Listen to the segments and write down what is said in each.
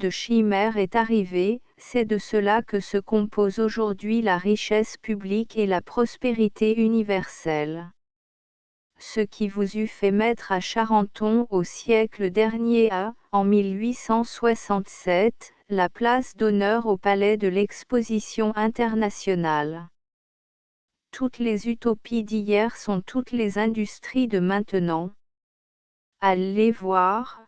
de chimère est arrivé, c'est de cela que se compose aujourd'hui la richesse publique et la prospérité universelle. Ce qui vous eût fait mettre à Charenton au siècle dernier a, en 1867, la place d'honneur au Palais de l'Exposition internationale. Toutes les utopies d'hier sont toutes les industries de maintenant. Allez voir.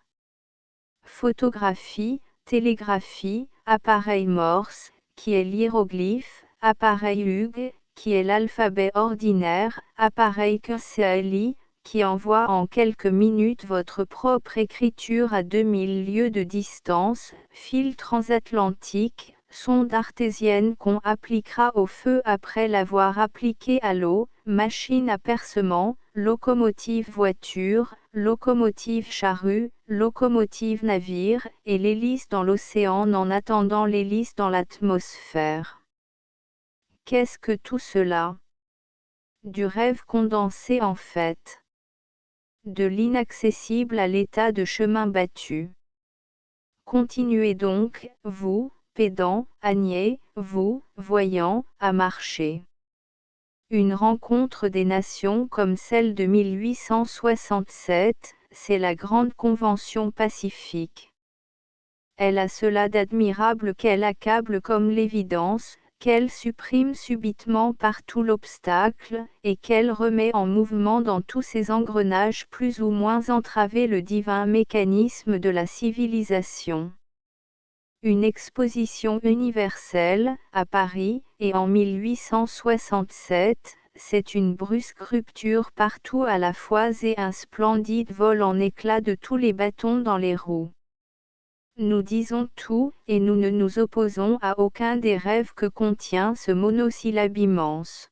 Photographie, télégraphie, appareil Morse, qui est l'hiéroglyphe, appareil Hughes, qui est l'alphabet ordinaire, appareil Kursali, qui envoie en quelques minutes votre propre écriture à 2000 lieues de distance, fil transatlantique, sonde artésienne qu'on appliquera au feu après l'avoir appliqué à l'eau, machine à percement, locomotive voiture, locomotive charrue, locomotive navire, et l'hélice dans l'océan en attendant l'hélice dans l'atmosphère. Qu'est-ce que tout cela? Du rêve condensé en fait. De l'inaccessible à l'état de chemin battu. Continuez donc, vous, pédants, à nier, vous, voyants, à marcher. Une rencontre des nations comme celle de 1867, c'est la grande convention pacifique. Elle a cela d'admirable qu'elle accable comme l'évidence, qu'elle supprime subitement partout l'obstacle, et qu'elle remet en mouvement dans tous ses engrenages plus ou moins entravés le divin mécanisme de la civilisation. Une exposition universelle, à Paris, et en 1867, c'est une brusque rupture partout à la fois et un splendide vol en éclats de tous les bâtons dans les roues. Nous disons tout, et nous ne nous opposons à aucun des rêves que contient ce monosyllabe immense.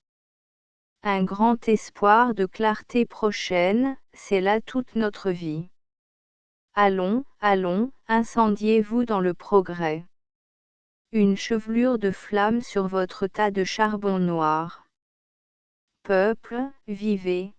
Un grand espoir de clarté prochaine, c'est là toute notre vie. Allons, allons, incendiez-vous dans le progrès. Une chevelure de flamme sur votre tas de charbon noir. Peuple, vivez.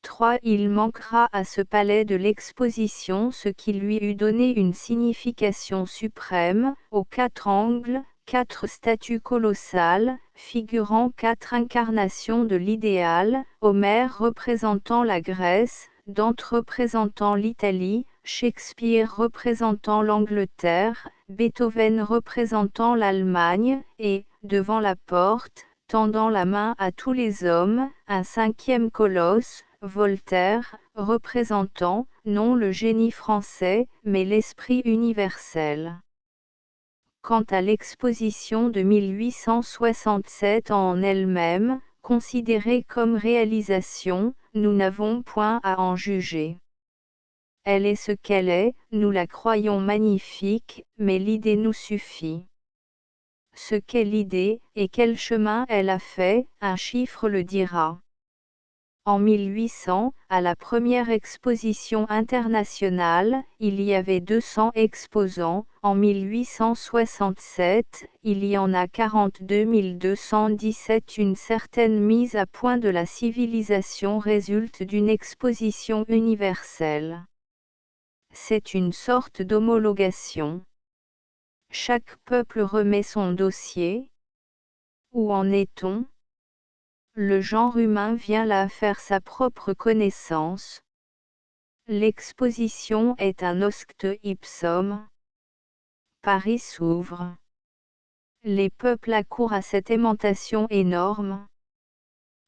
3. Il manquera à ce palais de l'exposition ce qui lui eût donné une signification suprême, aux 4 angles, 4 statues colossales, figurant 4 incarnations de l'idéal, Homère représentant la Grèce, Dante représentant l'Italie, Shakespeare représentant l'Angleterre, Beethoven représentant l'Allemagne, et, devant la porte, tendant la main à tous les hommes, un 5e colosse, Voltaire, représentant, non le génie français, mais l'esprit universel. Quant à l'exposition de 1867 en elle-même, considérée comme réalisation, nous n'avons point à en juger. Elle est ce qu'elle est, nous la croyons magnifique, mais l'idée nous suffit. Ce qu'est l'idée, et quel chemin elle a fait, un chiffre le dira. En 1800, à la première exposition internationale, il y avait 200 exposants, en 1867, il y en a 42 217. Une certaine mise à point de la civilisation résulte d'une exposition universelle. C'est une sorte d'homologation. Chaque peuple remet son dossier. Où en est-on ? Le genre humain vient là faire sa propre connaissance. L'exposition est un oscte ipsum. Paris s'ouvre. Les peuples accourent à cette aimantation énorme.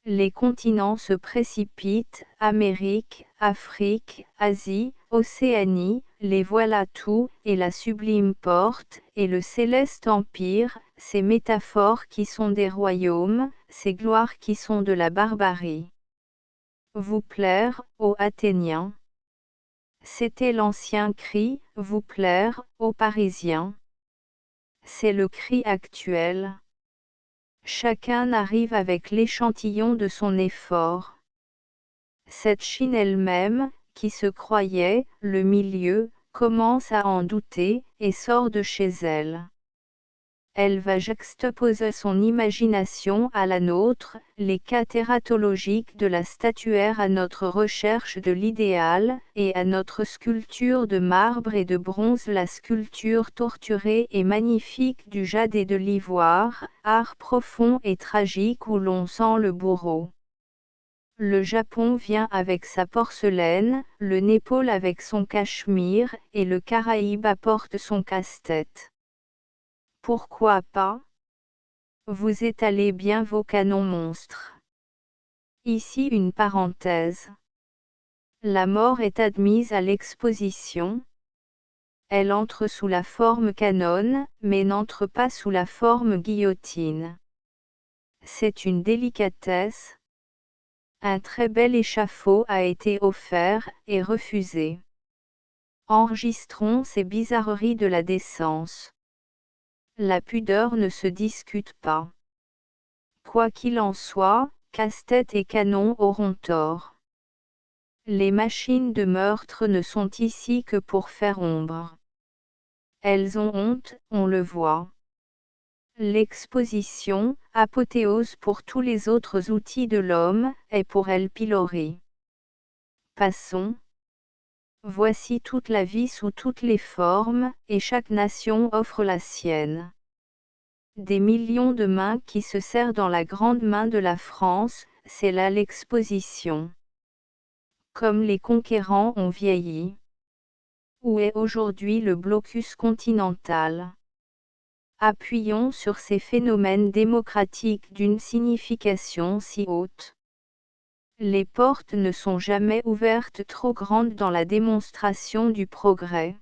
Les continents se précipitent, Amérique, Afrique, Asie, Océanie, les voilà tout, et la sublime porte, et le céleste empire, ces métaphores qui sont des royaumes, ces gloires qui sont de la barbarie. Vous plaire, ô Athéniens. C'était l'ancien cri, vous plaire, ô Parisiens. C'est le cri actuel. Chacun arrive avec l'échantillon de son effort. Cette Chine elle-même, qui se croyait, le milieu, commence à en douter, et sort de chez elle. Elle va juxtaposer son imagination à la nôtre, les cas tératologiques de la statuaire à notre recherche de l'idéal, et à notre sculpture de marbre et de bronze la sculpture torturée et magnifique du jade et de l'ivoire, art profond et tragique où l'on sent le bourreau. Le Japon vient avec sa porcelaine, le Népal avec son cachemire, et le Caraïbe apporte son casse-tête. Pourquoi pas? Vous étalez bien vos canons monstres. Ici une parenthèse. La mort est admise à l'exposition. Elle entre sous la forme canon, mais n'entre pas sous la forme guillotine. C'est une délicatesse. Un très bel échafaud a été offert, et refusé. Enregistrons ces bizarreries de la décence. La pudeur ne se discute pas. Quoi qu'il en soit, casse-tête et canon auront tort. Les machines de meurtre ne sont ici que pour faire ombre. Elles ont honte, on le voit. L'exposition, apothéose pour tous les autres outils de l'homme, est pour elle pilori. Passons. Voici toute la vie sous toutes les formes, et chaque nation offre la sienne. Des millions de mains qui se serrent dans la grande main de la France, c'est là l'exposition. Comme les conquérants ont vieilli. Où est aujourd'hui le blocus continental? Appuyons sur ces phénomènes démocratiques d'une signification si haute. Les portes ne sont jamais ouvertes trop grandes dans la démonstration du progrès.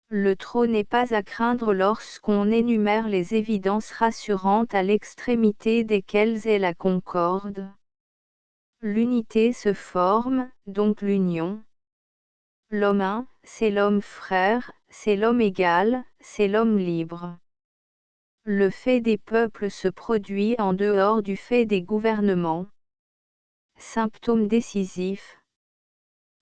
Le trop n'est pas à craindre lorsqu'on énumère les évidences rassurantes à l'extrémité desquelles est la concorde. L'unité se forme, donc l'union. L'homme un, c'est l'homme frère, c'est l'homme égal, c'est l'homme libre. Le fait des peuples se produit en dehors du fait des gouvernements. Symptôme décisif.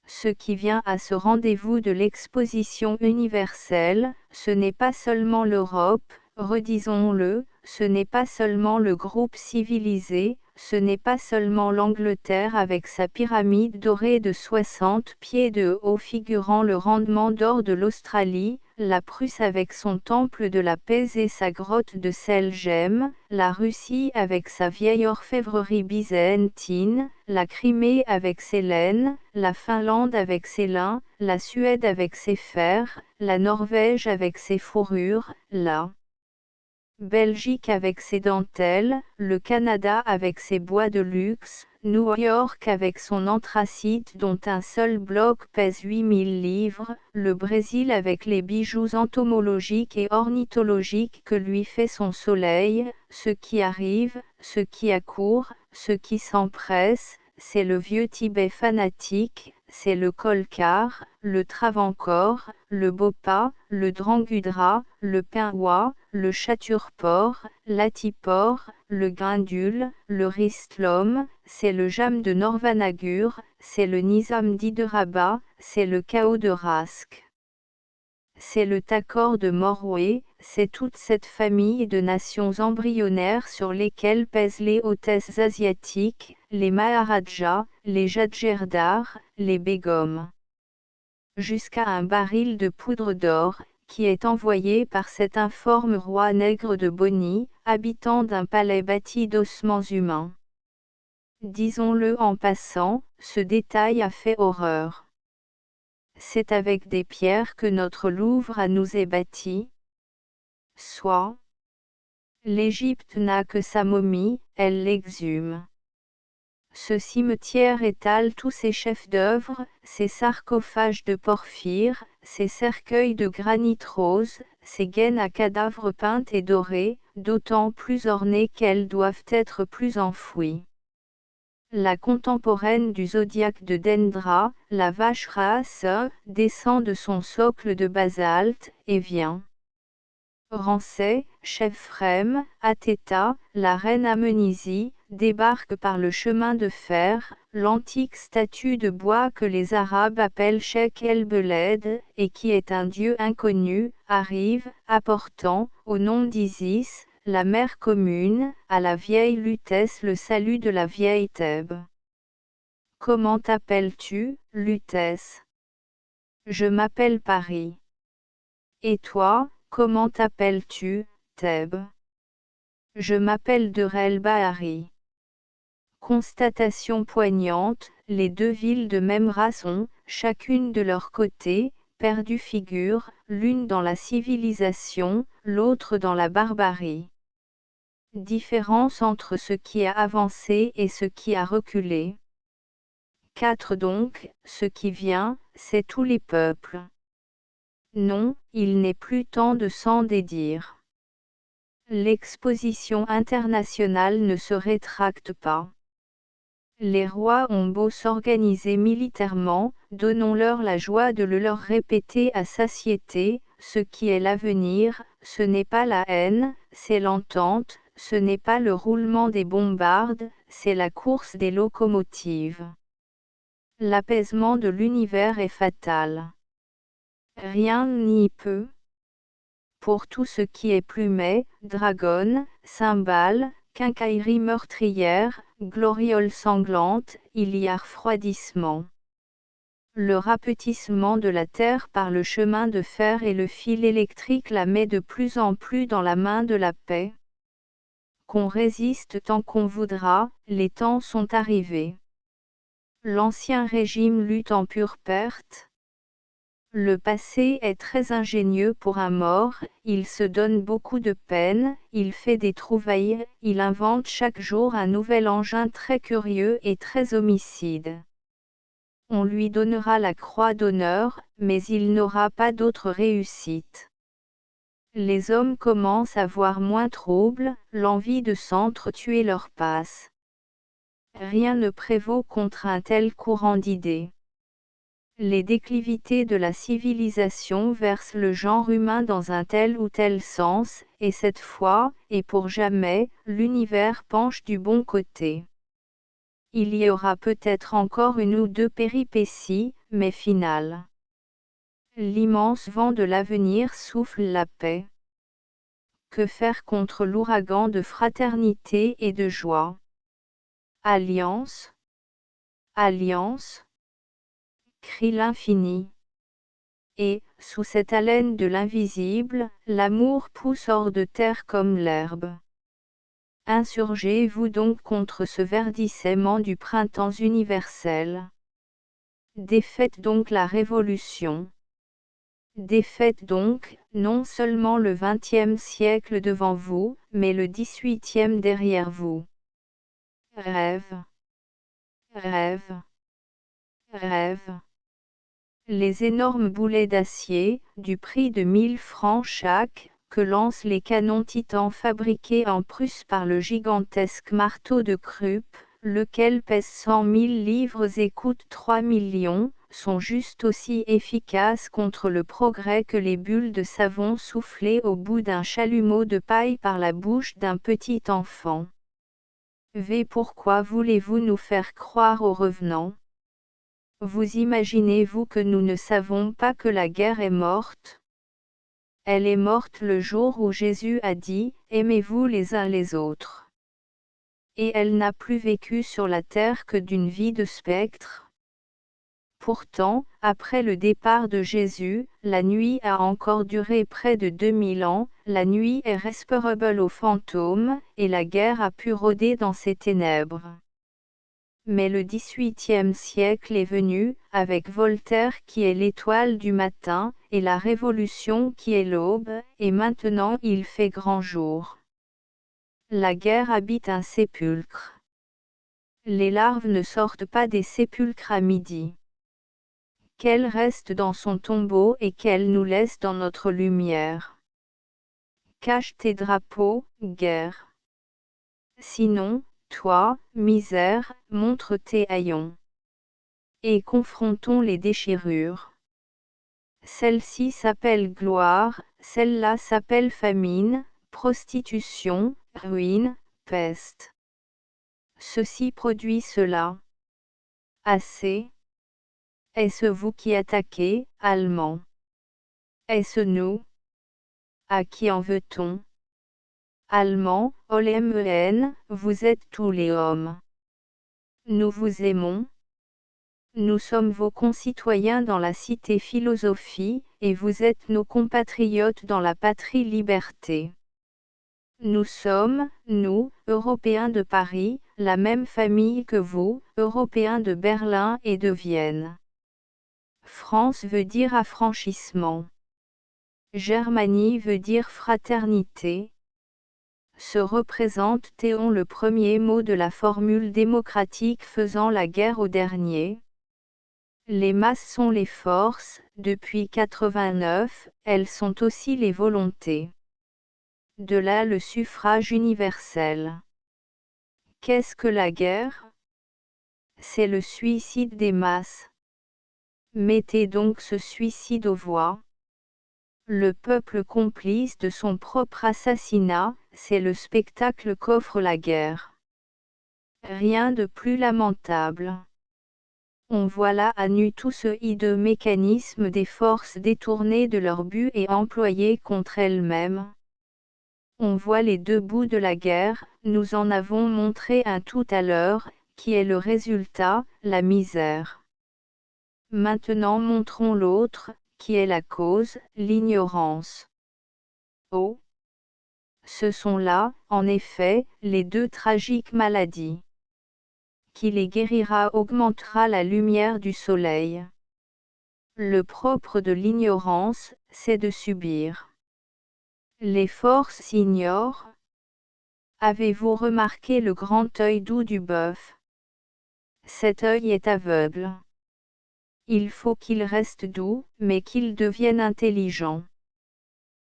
Ce qui vient à ce rendez-vous de l'exposition universelle, ce n'est pas seulement l'Europe, redisons-le, ce n'est pas seulement le groupe civilisé, ce n'est pas seulement l'Angleterre avec sa pyramide dorée de 60 pieds de haut figurant le rendement d'or de l'Australie, la Prusse avec son temple de la paix et sa grotte de sel gemme, la Russie avec sa vieille orfèvrerie byzantine, la Crimée avec ses laines, la Finlande avec ses lins, la Suède avec ses fers, la Norvège avec ses fourrures, la Belgique avec ses dentelles, le Canada avec ses bois de luxe, New York avec son anthracite dont un seul bloc pèse 8000 livres, le Brésil avec les bijoux entomologiques et ornithologiques que lui fait son soleil, ce qui arrive, ce qui accourt, ce qui s'empresse, c'est le vieux Tibet fanatique, c'est le Kolkar, le Travancore, le Bopa, le Drangudra, le Pinwa, le Chaturpore, l'Atipore, le Guindul, le Ristlom, c'est le Jam de Norvanagur, c'est le Nizam d'Hyderabad, c'est le Chaos de Rask. C'est le Takor de Morway, c'est toute cette famille de nations embryonnaires sur lesquelles pèsent les hôtesses asiatiques, les Maharajas, les Jadjerdars, les Begums. Jusqu'à un baril de poudre d'or, qui est envoyé par cet informe roi nègre de Bonny, habitant d'un palais bâti d'ossements humains. Disons-le en passant, ce détail a fait horreur. C'est avec des pierres que notre Louvre à nous est bâti. Soit. L'Égypte n'a que sa momie, elle l'exhume. Ce cimetière étale tous ses chefs-d'œuvre, ses sarcophages de porphyre, ses cercueils de granit rose, ses gaines à cadavres peintes et dorées, d'autant plus ornées qu'elles doivent être plus enfouies. La contemporaine du zodiaque de Dendra, la vache Raas, descend de son socle de basalte, et vient. Ramsès, chef Phrem, Athéta, la reine Amenisi, débarque par le chemin de fer, l'antique statue de bois que les Arabes appellent Cheikh el-Beled, et qui est un dieu inconnu, arrive, apportant, au nom d'Isis, la mère commune, à la vieille Lutèce le salut de la vieille Thèbes. Comment t'appelles-tu, Lutèce? Je m'appelle Paris. Et toi, comment t'appelles-tu, Thèbes? Je m'appelle Derel Bahari. Constatation poignante, les deux villes de même race ont, chacune de leur côté, perdu figure, l'une dans la civilisation, l'autre dans la barbarie. Différence entre ce qui a avancé et ce qui a reculé. 4 Donc, ce qui vient, c'est tous les peuples. Non, il n'est plus temps de s'en dédire. L'exposition internationale ne se rétracte pas. Les rois ont beau s'organiser militairement, donnons-leur la joie de le leur répéter à satiété, ce qui est l'avenir, ce n'est pas la haine, c'est l'entente, ce n'est pas le roulement des bombardes, c'est la course des locomotives. L'apaisement de l'univers est fatal. Rien n'y peut. Pour tout ce qui est plumet, dragonne, cymbale, quincaillerie meurtrière, gloriole sanglante, il y a refroidissement. Le rapetissement de la terre par le chemin de fer et le fil électrique la met de plus en plus dans la main de la paix. Qu'on résiste tant qu'on voudra, les temps sont arrivés. L'ancien régime lutte en pure perte. Le passé est très ingénieux pour un mort, il se donne beaucoup de peine, il fait des trouvailles, il invente chaque jour un nouvel engin très curieux et très homicide. On lui donnera la croix d'honneur, mais il n'aura pas d'autre réussite. Les hommes commencent à voir moins trouble, l'envie de s'entretuer leur passe. Rien ne prévaut contre un tel courant d'idées. Les déclivités de la civilisation versent le genre humain dans un tel ou tel sens, et cette fois, et pour jamais, l'univers penche du bon côté. Il y aura peut-être encore une ou deux péripéties, mais finales. L'immense vent de l'avenir souffle la paix. Que faire contre l'ouragan de fraternité et de joie? Alliance, alliance, crie l'infini. Et, sous cette haleine de l'invisible, l'amour pousse hors de terre comme l'herbe. Insurgez-vous donc contre ce verdissement du printemps universel. Défaites donc la révolution. Défaites donc, non seulement le XXe siècle devant vous, mais le XVIIIe derrière vous. Rêve. Rêve. Rêve. Les énormes boulets d'acier, du prix de 1000 francs chaque, que lancent les canons Titan fabriqués en Prusse par le gigantesque marteau de Krupp, lequel pèse 100 000 livres et coûte 3 millions, sont juste aussi efficaces contre le progrès que les bulles de savon soufflées au bout d'un chalumeau de paille par la bouche d'un petit enfant. Pourquoi voulez-vous nous faire croire aux revenants? Vous imaginez-vous que nous ne savons pas que la guerre est morte? Elle est morte le jour où Jésus a dit « Aimez-vous les uns les autres ». Et elle n'a plus vécu sur la terre que d'une vie de spectre. Pourtant, après le départ de Jésus, la nuit a encore duré près de 2000 ans, la nuit est respirable aux fantômes, et la guerre a pu rôder dans ses ténèbres. Mais le XVIIIe siècle est venu, avec Voltaire qui est l'étoile du matin, et la Révolution qui est l'aube, et maintenant il fait grand jour. La guerre habite un sépulcre. Les larves ne sortent pas des sépulcres à midi. Qu'elle reste dans son tombeau et qu'elle nous laisse dans notre lumière. Cache tes drapeaux, guerre. Sinon, toi, misère, montre tes haillons. Et confrontons les déchirures. Celle-ci s'appelle gloire, celle-là s'appelle famine, prostitution, ruine, peste. Ceci produit cela. Assez. Est-ce vous qui attaquez, Allemands? Est-ce nous? À qui en veut-on? Allemands, OLMEN, vous êtes tous les hommes. Nous vous aimons. Nous sommes vos concitoyens dans la cité philosophie, et vous êtes nos compatriotes dans la patrie liberté. Nous sommes, nous, Européens de Paris, la même famille que vous, Européens de Berlin et de Vienne. France veut dire affranchissement. Germanie veut dire fraternité. Se représente Théon le premier mot de la formule démocratique faisant la guerre au dernier. Les masses sont les forces, depuis 89, elles sont aussi les volontés. De là le suffrage universel. Qu'est-ce que la guerre? C'est le suicide des masses. Mettez donc ce suicide aux voix. Le peuple complice de son propre assassinat, c'est le spectacle qu'offre la guerre. Rien de plus lamentable. On voit là à nu tout ce hideux mécanisme des forces détournées de leur but et employées contre elles-mêmes. On voit les deux bouts de la guerre, nous en avons montré un tout à l'heure, qui est le résultat, la misère. Maintenant montrons l'autre, qui est la cause, l'ignorance. Oh! Ce sont là, en effet, les deux tragiques maladies. Qui les guérira augmentera la lumière du soleil. Le propre de l'ignorance, c'est de subir. Les forces ignorent. Avez-vous remarqué le grand œil doux du bœuf? Cet œil est aveugle. Il faut qu'il reste doux, mais qu'il devienne intelligent.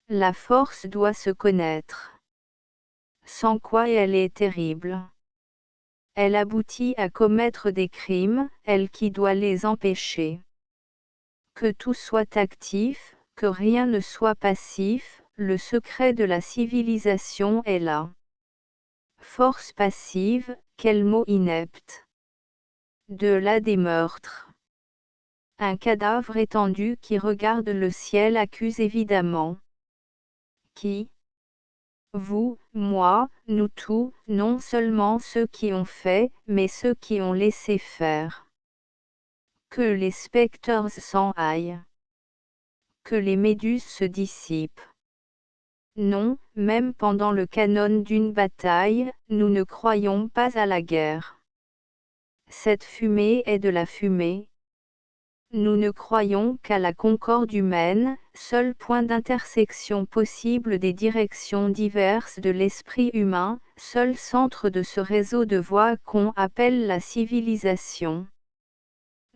La force doit se connaître. Sans quoi elle est terrible. Elle aboutit à commettre des crimes, elle qui doit les empêcher. Que tout soit actif, que rien ne soit passif, le secret de la civilisation est là. Force passive, quel mot inepte. De là des meurtres. Un cadavre étendu qui regarde le ciel accuse évidemment. Qui? Vous, moi, nous tous, non seulement ceux qui ont fait, mais ceux qui ont laissé faire. Que les spectres s'en aillent. Que les méduses se dissipent. Non, même pendant le canon d'une bataille, nous ne croyons pas à la guerre. Cette fumée est de la fumée. Nous ne croyons qu'à la concorde humaine, seul point d'intersection possible des directions diverses de l'esprit humain, seul centre de ce réseau de voies qu'on appelle la civilisation.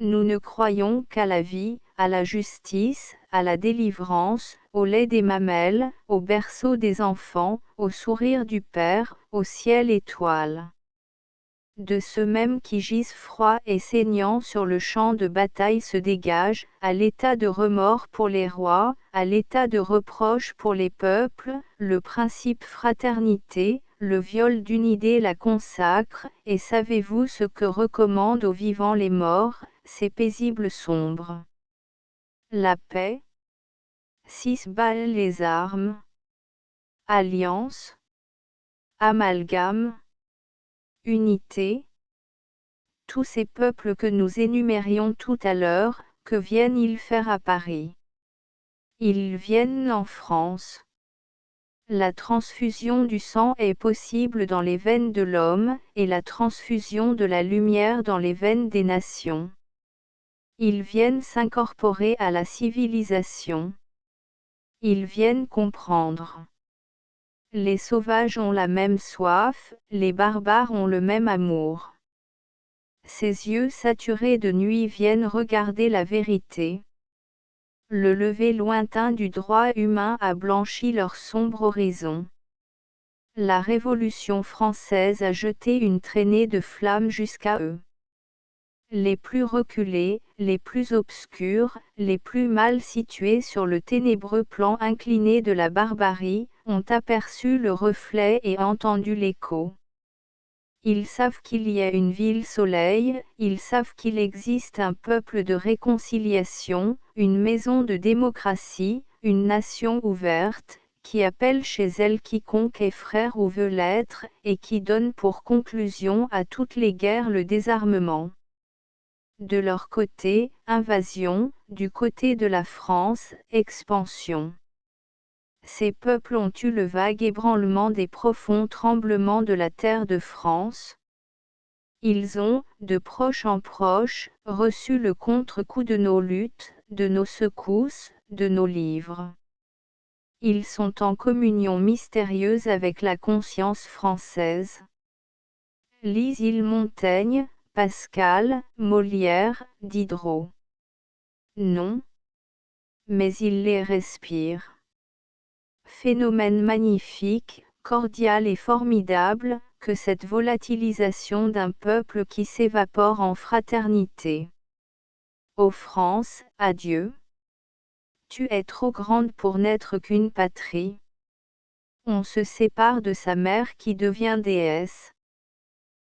Nous ne croyons qu'à la vie, à la justice, à la délivrance, au lait des mamelles, au berceau des enfants, au sourire du Père, au ciel étoile. De ceux mêmes qui gisent froids et saignants sur le champ de bataille se dégage, à l'état de remords pour les rois, à l'état de reproche pour les peuples, le principe fraternité, le viol d'une idée la consacre, et savez-vous ce que recommandent aux vivants les morts, ces paisibles sombres? La paix. 6 balles les armes. Alliance. Amalgame. Unité. Tous ces peuples que nous énumérions tout à l'heure, que viennent-ils faire à Paris? Ils viennent en France. La transfusion du sang est possible dans les veines de l'homme, et la transfusion de la lumière dans les veines des nations. Ils viennent s'incorporer à la civilisation. Ils viennent comprendre. Les sauvages ont la même soif, les barbares ont le même amour. Ses yeux saturés de nuit viennent regarder la vérité. Le lever lointain du droit humain a blanchi leur sombre horizon. La Révolution française a jeté une traînée de flammes jusqu'à eux. Les plus reculés, les plus obscurs, les plus mal situés sur le ténébreux plan incliné de la barbarie, ont aperçu le reflet et entendu l'écho. Ils savent qu'il y a une ville soleil, ils savent qu'il existe un peuple de réconciliation, une maison de démocratie, une nation ouverte, qui appelle chez elle quiconque est frère ou veut l'être, et qui donne pour conclusion à toutes les guerres le désarmement. De leur côté, invasion, du côté de la France, expansion. Ces peuples ont eu le vague ébranlement des profonds tremblements de la terre de France. Ils ont, de proche en proche, reçu le contre-coup de nos luttes, de nos secousses, de nos livres. Ils sont en communion mystérieuse avec la conscience française. Lisent-ils Montaigne, Pascal, Molière, Diderot? Non. Mais ils les respirent. Phénomène magnifique, cordial et formidable, que cette volatilisation d'un peuple qui s'évapore en fraternité. Ô France, adieu. Tu es trop grande pour n'être qu'une patrie. On se sépare de sa mère qui devient déesse.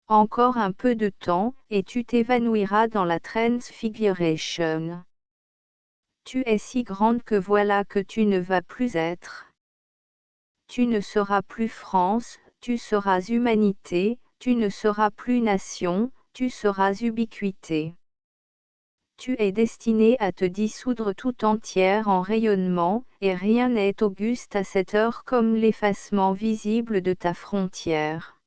Encore un peu de temps, et tu t'évanouiras dans la transfiguration. Tu es si grande que voilà que tu ne vas plus être. Tu ne seras plus France, tu seras humanité, tu ne seras plus nation, tu seras ubiquité. Tu es destinée à te dissoudre tout entière en rayonnement, et rien n'est auguste à cette heure comme l'effacement visible de ta frontière.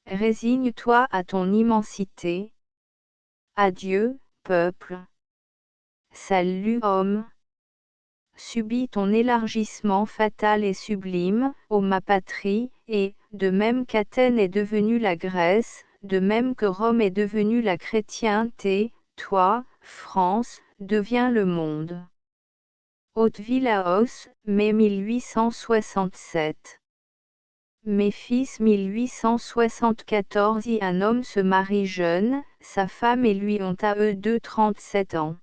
Résigne-toi à ton immensité. Adieu, peuple. Salut, homme. Subis ton élargissement fatal et sublime, ô ma patrie, et, de même qu'Athènes est devenue la Grèce, de même que Rome est devenue la chrétienté, toi, France, deviens le monde. Haute-Villaos, mai 1867. Méphis 1874. Un homme se marie jeune, sa femme et lui ont à eux deux 37 ans.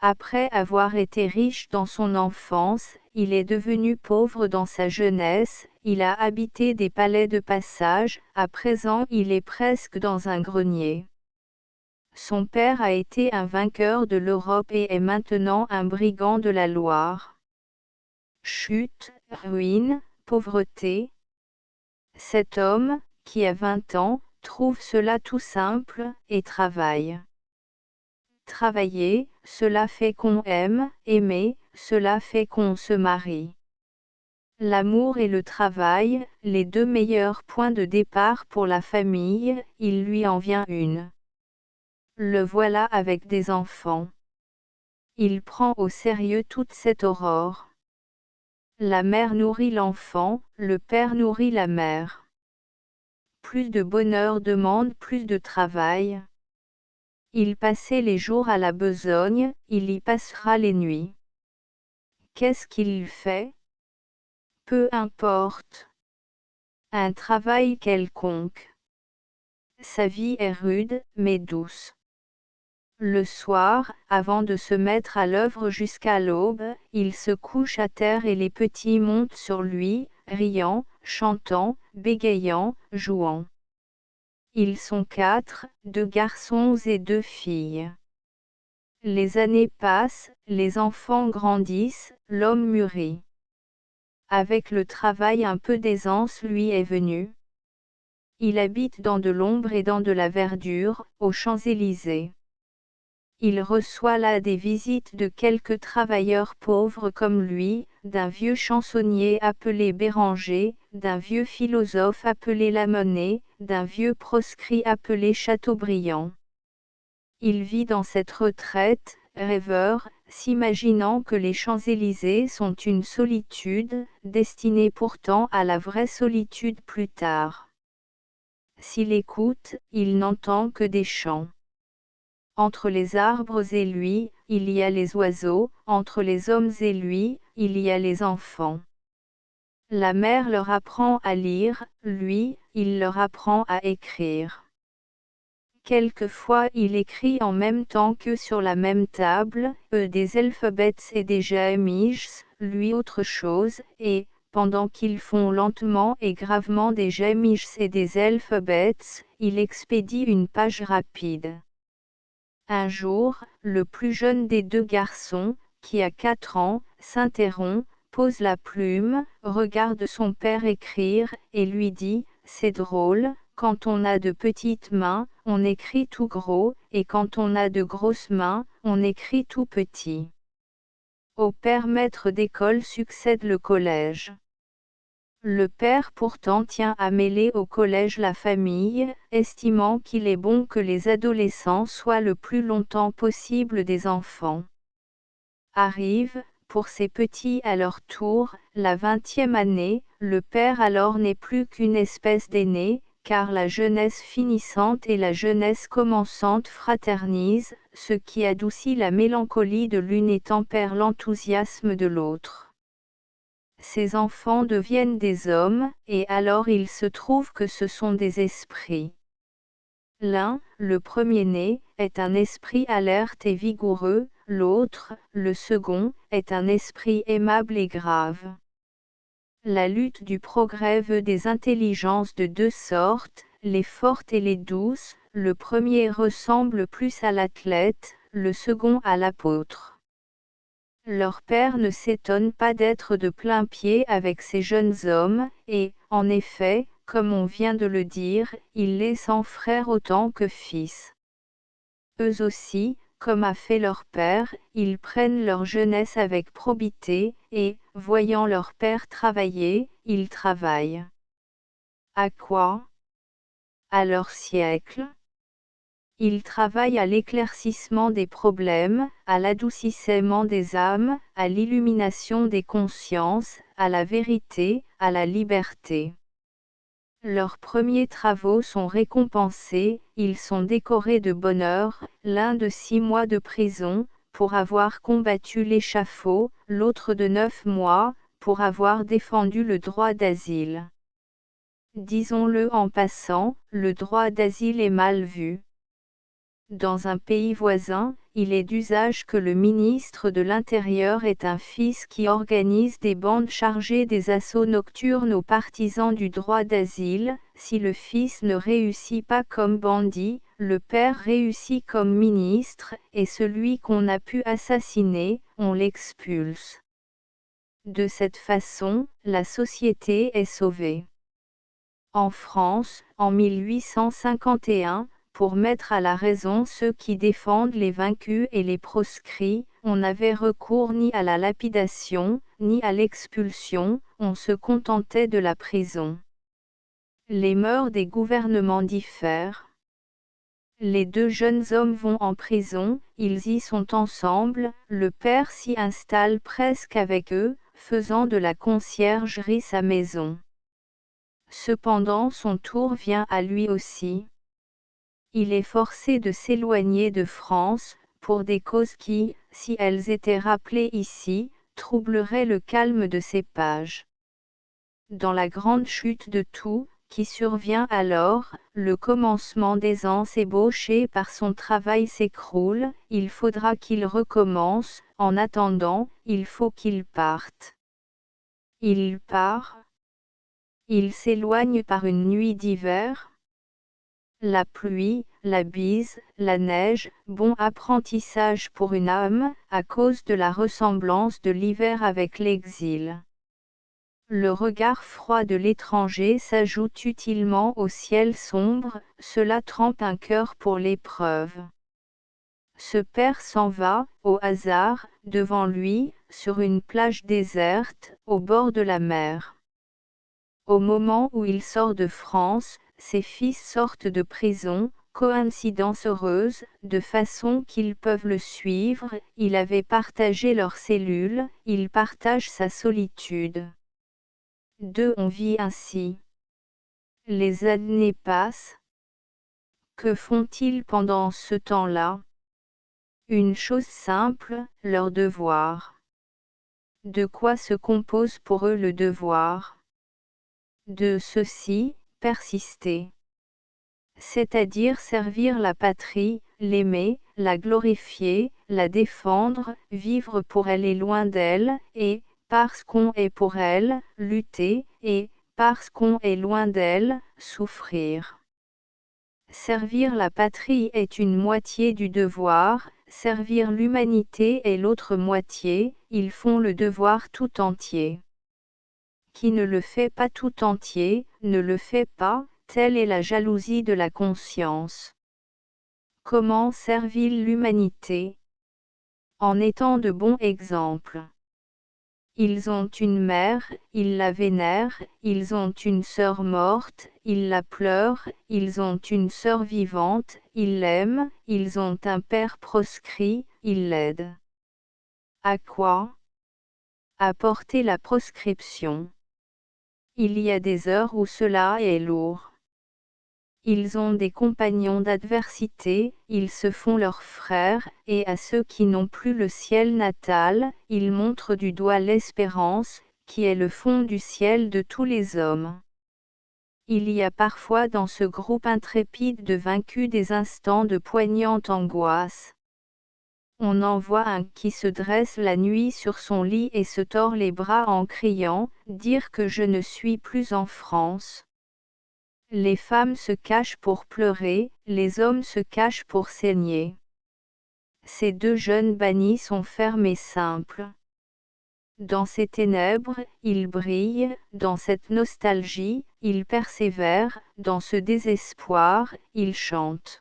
Après avoir été riche dans son enfance, il est devenu pauvre dans sa jeunesse, il a habité des palais de passage, à présent il est presque dans un grenier. Son père a été un vainqueur de l'Europe et est maintenant un brigand de la Loire. Chute, ruine, pauvreté. Cet homme, qui a 20 ans, trouve cela tout simple, et travaille. Travailler, cela fait qu'on aime, aimer, cela fait qu'on se marie. L'amour et le travail, les deux meilleurs points de départ pour la famille, il lui en vient une. Le voilà avec des enfants. Il prend au sérieux toute cette aurore. La mère nourrit l'enfant, le père nourrit la mère. Plus de bonheur demande plus de travail. Il passait les jours à la besogne, il y passera les nuits. Qu'est-ce qu'il fait? Peu importe. Un travail quelconque. Sa vie est rude, mais douce. Le soir, avant de se mettre à l'œuvre jusqu'à l'aube, il se couche à terre et les petits montent sur lui, riant, chantant, bégayant, jouant. Ils sont 4, 2 garçons et 2 filles. Les années passent, les enfants grandissent, l'homme mûrit. Avec le travail un peu d'aisance lui est venue. Il habite dans de l'ombre et dans de la verdure, aux Champs-Élysées. Il reçoit là des visites de quelques travailleurs pauvres comme lui, d'un vieux chansonnier appelé Béranger, d'un vieux philosophe appelé Lamennais, d'un vieux proscrit appelé Chateaubriand. Il vit dans cette retraite, rêveur, s'imaginant que les Champs-Élysées sont une solitude, destinée pourtant à la vraie solitude plus tard. S'il écoute, il n'entend que des chants. Entre les arbres et lui, il y a les oiseaux, entre les hommes et lui, il y a les enfants. La mère leur apprend à lire, lui, il leur apprend à écrire. Quelquefois il écrit en même temps que sur la même table, eux des alphabets et des jaemiges, lui autre chose, et, pendant qu'ils font lentement et gravement des gemisch et des alphabets, il expédie une page rapide. Un jour, le plus jeune des deux garçons, qui a 4 ans, s'interrompt, pose la plume, regarde son père écrire, et lui dit « C'est drôle, quand on a de petites mains, on écrit tout gros, et quand on a de grosses mains, on écrit tout petit. » Au père maître d'école succède le collège. Le père pourtant tient à mêler au collège la famille, estimant qu'il est bon que les adolescents soient le plus longtemps possible des enfants. Arrive, pour ces petits à leur tour, la 20e année, le père alors n'est plus qu'une espèce d'aîné, car la jeunesse finissante et la jeunesse commençante fraternisent, ce qui adoucit la mélancolie de l'une et tempère l'enthousiasme de l'autre. Ces enfants deviennent des hommes, et alors il se trouve que ce sont des esprits. L'un, le premier-né, est un esprit alerte et vigoureux, l'autre, le second, est un esprit aimable et grave. La lutte du progrès veut des intelligences de deux sortes, les fortes et les douces, le premier ressemble plus à l'athlète, le second à l'apôtre. Leur père ne s'étonne pas d'être de plain-pied avec ces jeunes hommes, et, en effet, comme on vient de le dire, ils les sentent frères autant que fils. Eux aussi, comme a fait leur père, ils prennent leur jeunesse avec probité, et, voyant leur père travailler, ils travaillent. À quoi? À leur siècle. Ils travaillent à l'éclaircissement des problèmes, à l'adoucissement des âmes, à l'illumination des consciences, à la vérité, à la liberté. Leurs premiers travaux sont récompensés, ils sont décorés de bonheur, l'un de 6 mois de prison, pour avoir combattu l'échafaud, l'autre de 9 mois, pour avoir défendu le droit d'asile. Disons-le en passant, le droit d'asile est mal vu. Dans un pays voisin, il est d'usage que le ministre de l'Intérieur est un fils qui organise des bandes chargées des assauts nocturnes aux partisans du droit d'asile. Si le fils ne réussit pas comme bandit, le père réussit comme ministre, et celui qu'on a pu assassiner, on l'expulse. De cette façon, la société est sauvée. En France, en 1851, pour mettre à la raison ceux qui défendent les vaincus et les proscrits, on n'avait recours ni à la lapidation, ni à l'expulsion, on se contentait de la prison. Les mœurs des gouvernements diffèrent. Les deux jeunes hommes vont en prison, ils y sont ensemble, le père s'y installe presque avec eux, faisant de la conciergerie sa maison. Cependant son tour vient à lui aussi. Il est forcé de s'éloigner de France, pour des causes qui, si elles étaient rappelées ici, troubleraient le calme de ces pages. Dans la grande chute de tout, qui survient alors, le commencement d'aisance ébauché par son travail s'écroule, il faudra qu'il recommence, en attendant, il faut qu'il parte. Il part. Il s'éloigne par une nuit d'hiver. La pluie, la bise, la neige, bon apprentissage pour une âme, à cause de la ressemblance de l'hiver avec l'exil. Le regard froid de l'étranger s'ajoute utilement au ciel sombre, cela trempe un cœur pour l'épreuve. Ce père s'en va, au hasard, devant lui, sur une plage déserte, au bord de la mer. Au moment où il sort de France, ses fils sortent de prison, coïncidence heureuse, de façon qu'ils peuvent le suivre, il avait partagé leur cellule, il partage sa solitude. Deux on vit ainsi. Les années passent. Que font-ils pendant ce temps-là? Une chose simple, leur devoir. De quoi se compose pour eux le devoir? De ceci, persister. C'est-à-dire servir la patrie, l'aimer, la glorifier, la défendre, vivre pour elle et loin d'elle, et, parce qu'on est pour elle, lutter, et, parce qu'on est loin d'elle, souffrir. Servir la patrie est une moitié du devoir, servir l'humanité est l'autre moitié, ils font le devoir tout entier. Qui ne le fait pas tout entier, ne le fait pas, telle est la jalousie de la conscience. Comment servir l'humanité? En étant de bons exemples. Ils ont une mère, ils la vénèrent, ils ont une sœur morte, ils la pleurent, ils ont une sœur vivante, ils l'aiment, ils ont un père proscrit, ils l'aident. À quoi? À porter la proscription. Il y a des heures où cela est lourd. Ils ont des compagnons d'adversité, ils se font leurs frères, et à ceux qui n'ont plus le ciel natal, ils montrent du doigt l'espérance, qui est le fond du ciel de tous les hommes. Il y a parfois dans ce groupe intrépide de vaincus des instants de poignante angoisse. On en voit un qui se dresse la nuit sur son lit et se tord les bras en criant, dire que je ne suis plus en France. Les femmes se cachent pour pleurer, les hommes se cachent pour saigner. Ces deux jeunes bannis sont fermes et simples. Dans ces ténèbres, ils brillent, dans cette nostalgie, ils persévèrent, dans ce désespoir, ils chantent.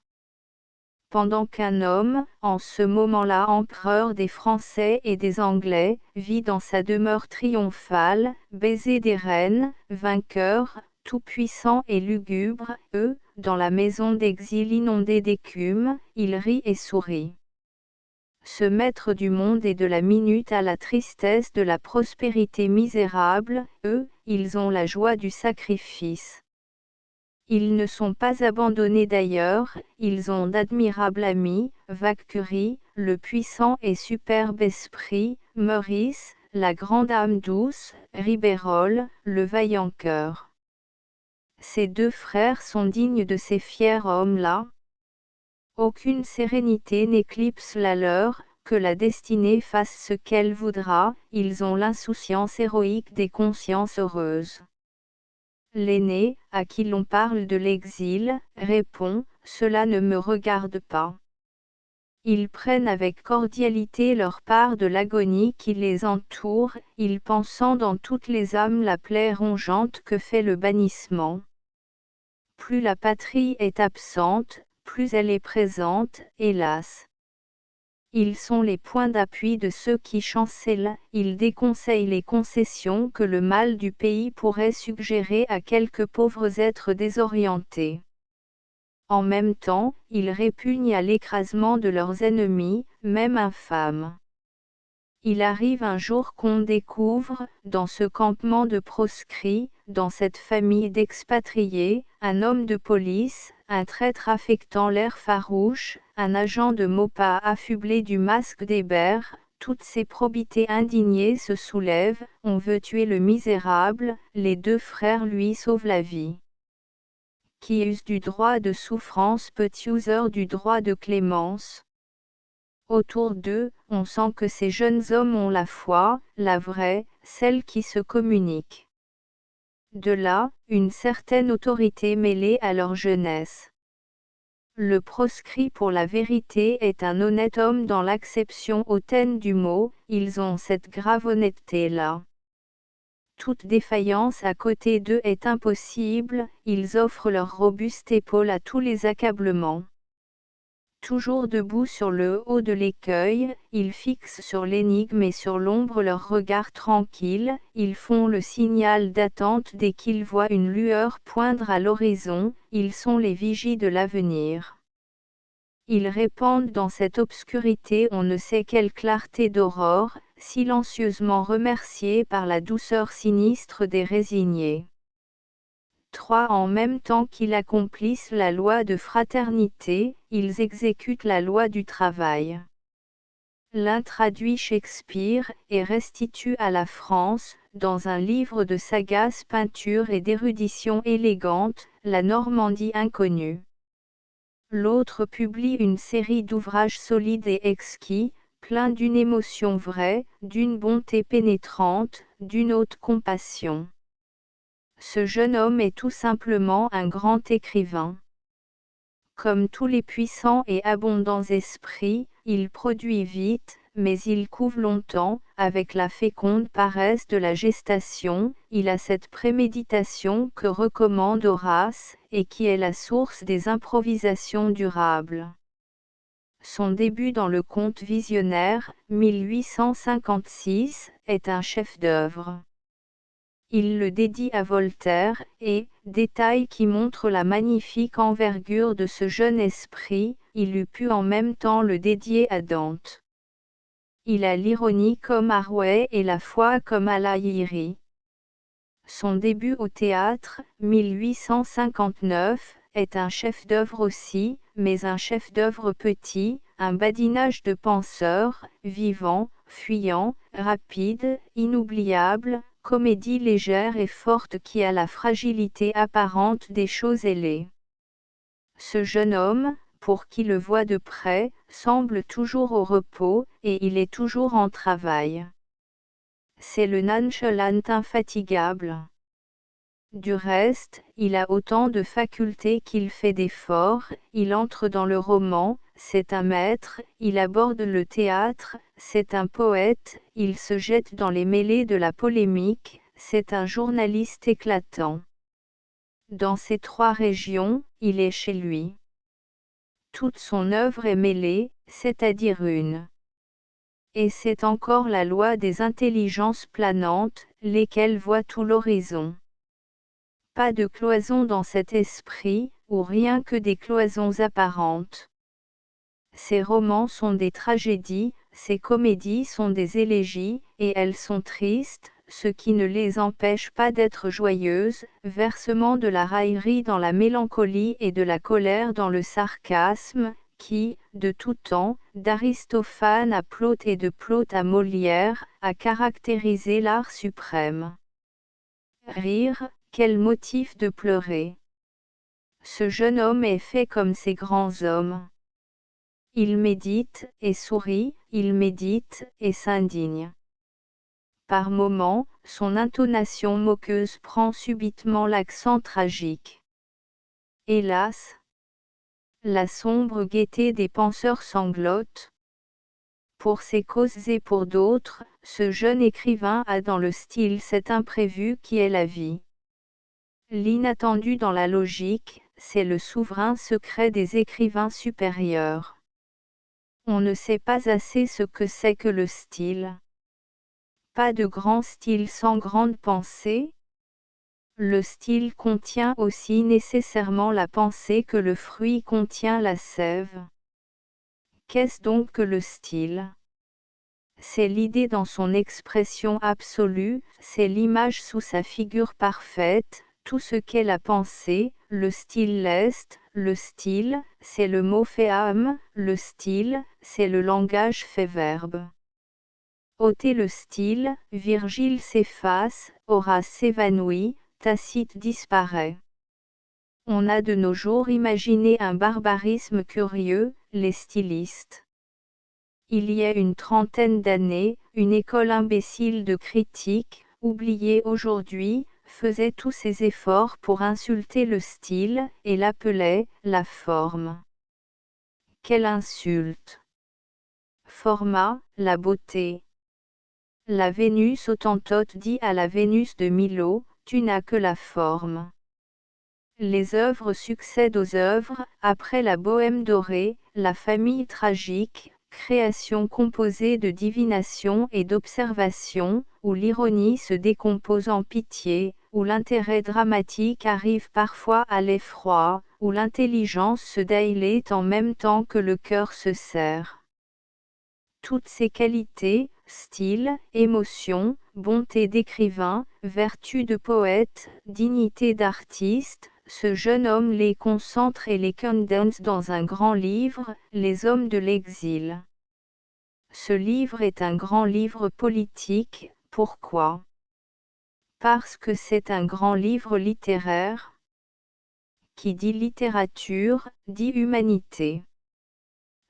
Pendant qu'un homme, en ce moment-là empereur des Français et des Anglais, vit dans sa demeure triomphale, baiser des reines, vainqueur, tout-puissant et lugubre, eux, dans la maison d'exil inondée d'écume, il rit et sourit. Ce maître du monde et de la minute à la tristesse de la prospérité misérable, eux, ils ont la joie du sacrifice. Ils ne sont pas abandonnés d'ailleurs, ils ont d'admirables amis, Vauquerie, le puissant et superbe esprit, Meurice, la grande âme douce, Ribérol, le vaillant cœur. Ces deux frères sont dignes de ces fiers hommes-là. Aucune sérénité n'éclipse la leur, que la destinée fasse ce qu'elle voudra, ils ont l'insouciance héroïque des consciences heureuses. L'aîné, à qui l'on parle de l'exil, répond, « Cela ne me regarde pas ». Ils prennent avec cordialité leur part de l'agonie qui les entoure, ils pensant dans toutes les âmes la plaie rongeante que fait le bannissement. Plus la patrie est absente, plus elle est présente, hélas. Ils sont les points d'appui de ceux qui chancellent, ils déconseillent les concessions que le mal du pays pourrait suggérer à quelques pauvres êtres désorientés. En même temps, ils répugnent à l'écrasement de leurs ennemis, même infâmes. Il arrive un jour qu'on découvre, dans ce campement de proscrits, dans cette famille d'expatriés, un homme de police, un traître affectant l'air farouche, un agent de Maupas affublé du masque d'Hébert, toutes ces probités indignées se soulèvent, on veut tuer le misérable, les deux frères lui sauvent la vie. Qui use du droit de souffrance peut user du droit de clémence. Autour d'eux, on sent que ces jeunes hommes ont la foi, la vraie, celle qui se communique. De là, une certaine autorité mêlée à leur jeunesse. Le proscrit pour la vérité est un honnête homme dans l'acception hautaine du mot, ils ont cette grave honnêteté-là. Toute défaillance à côté d'eux est impossible, ils offrent leur robuste épaule à tous les accablements. Toujours debout sur le haut de l'écueil, ils fixent sur l'énigme et sur l'ombre leur regard tranquille, ils font le signal d'attente dès qu'ils voient une lueur poindre à l'horizon, ils sont les vigies de l'avenir. Ils répandent dans cette obscurité on ne sait quelle clarté d'aurore, silencieusement remerciés par la douceur sinistre des résignés. Trois en même temps qu'ils accomplissent la loi de fraternité, ils exécutent la loi du travail. L'un traduit Shakespeare et restitue à la France, dans un livre de sagace peinture et d'érudition élégante, la Normandie inconnue. L'autre publie une série d'ouvrages solides et exquis, plein d'une émotion vraie, d'une bonté pénétrante, d'une haute compassion. Ce jeune homme est tout simplement un grand écrivain. Comme tous les puissants et abondants esprits, il produit vite, mais il couve longtemps, avec la féconde paresse de la gestation. Il a cette préméditation que recommande Horace, et qui est la source des improvisations durables. Son début dans le conte visionnaire, 1856, est un chef-d'œuvre. Il le dédie à Voltaire, et, détail qui montre la magnifique envergure de ce jeune esprit, il eût pu en même temps le dédier à Dante. Il a l'ironie comme Harvey et la foi comme Alighieri. Son début au théâtre, 1859, est un chef-d'œuvre aussi, mais un chef-d'œuvre petit, un badinage de penseur, vivant, fuyant, rapide, inoubliable, comédie légère et forte qui a la fragilité apparente des choses ailées. Ce jeune homme, pour qui le voit de près, semble toujours au repos, et il est toujours en travail. C'est le nonchalant infatigable. Du reste, il a autant de facultés qu'il fait d'efforts, il entre dans le roman, c'est un maître, il aborde le théâtre, c'est un poète, il se jette dans les mêlées de la polémique, c'est un journaliste éclatant. Dans ces trois régions, il est chez lui. Toute son œuvre est mêlée, c'est-à-dire une. Et c'est encore la loi des intelligences planantes, lesquelles voient tout l'horizon. Pas de cloison dans cet esprit, ou rien que des cloisons apparentes. Ses romans sont des tragédies, ses comédies sont des élégies, et elles sont tristes, ce qui ne les empêche pas d'être joyeuses, versement de la raillerie dans la mélancolie et de la colère dans le sarcasme, qui, de tout temps, d'Aristophane à Plaute et de Plaute à Molière, a caractérisé l'art suprême. Rire, quel motif de pleurer. Ce jeune homme est fait comme ces grands hommes. Il médite, et sourit, il médite, et s'indigne. Par moments, son intonation moqueuse prend subitement l'accent tragique. Hélas! La sombre gaieté des penseurs sanglote. Pour ses causes et pour d'autres, ce jeune écrivain a dans le style cet imprévu qui est la vie. L'inattendu dans la logique, c'est le souverain secret des écrivains supérieurs. On ne sait pas assez ce que c'est que le style. Pas de grand style sans grande pensée. Le style contient aussi nécessairement la pensée que le fruit contient la sève. Qu'est-ce donc que le style ? C'est l'idée dans son expression absolue, c'est l'image sous sa figure parfaite, tout ce qu'est la pensée, le style leste, le style, c'est le mot fait âme, le style, c'est le langage fait verbe. Ôtez le style, Virgile s'efface, Horace s'évanouit, Tacite disparaît. On a de nos jours imaginé un barbarisme curieux, les stylistes. Il y a une trentaine d'années, une école imbécile de critique, oubliée aujourd'hui, faisait tous ses efforts pour insulter le style, et l'appelait « la forme ». Quelle insulte! Format, la beauté. La Vénus Hottentote dit à la Vénus de Milo, tu n'as que la forme. Les œuvres succèdent aux œuvres, après la Bohème dorée, la famille tragique, création composée de divination et d'observation, où l'ironie se décompose en pitié, où l'intérêt dramatique arrive parfois à l'effroi, où l'intelligence se dilate en même temps que le cœur se serre. Toutes ces qualités, style, émotion, bonté d'écrivain, vertu de poète, dignité d'artiste, ce jeune homme les concentre et les condense dans un grand livre, Les hommes de l'exil. Ce livre est un grand livre politique, pourquoi ? Parce que c'est un grand livre littéraire. Qui dit littérature, dit humanité.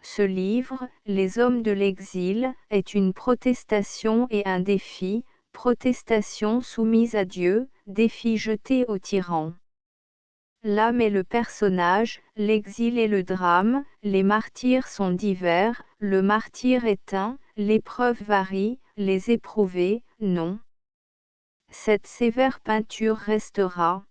Ce livre, Les hommes de l'exil, est une protestation et un défi, protestation soumise à Dieu, défi jeté au tyran. L'âme est le personnage, l'exil est le drame, les martyrs sont divers, le martyr est un, l'épreuve varie, les éprouvés, non. Cette sévère peinture restera.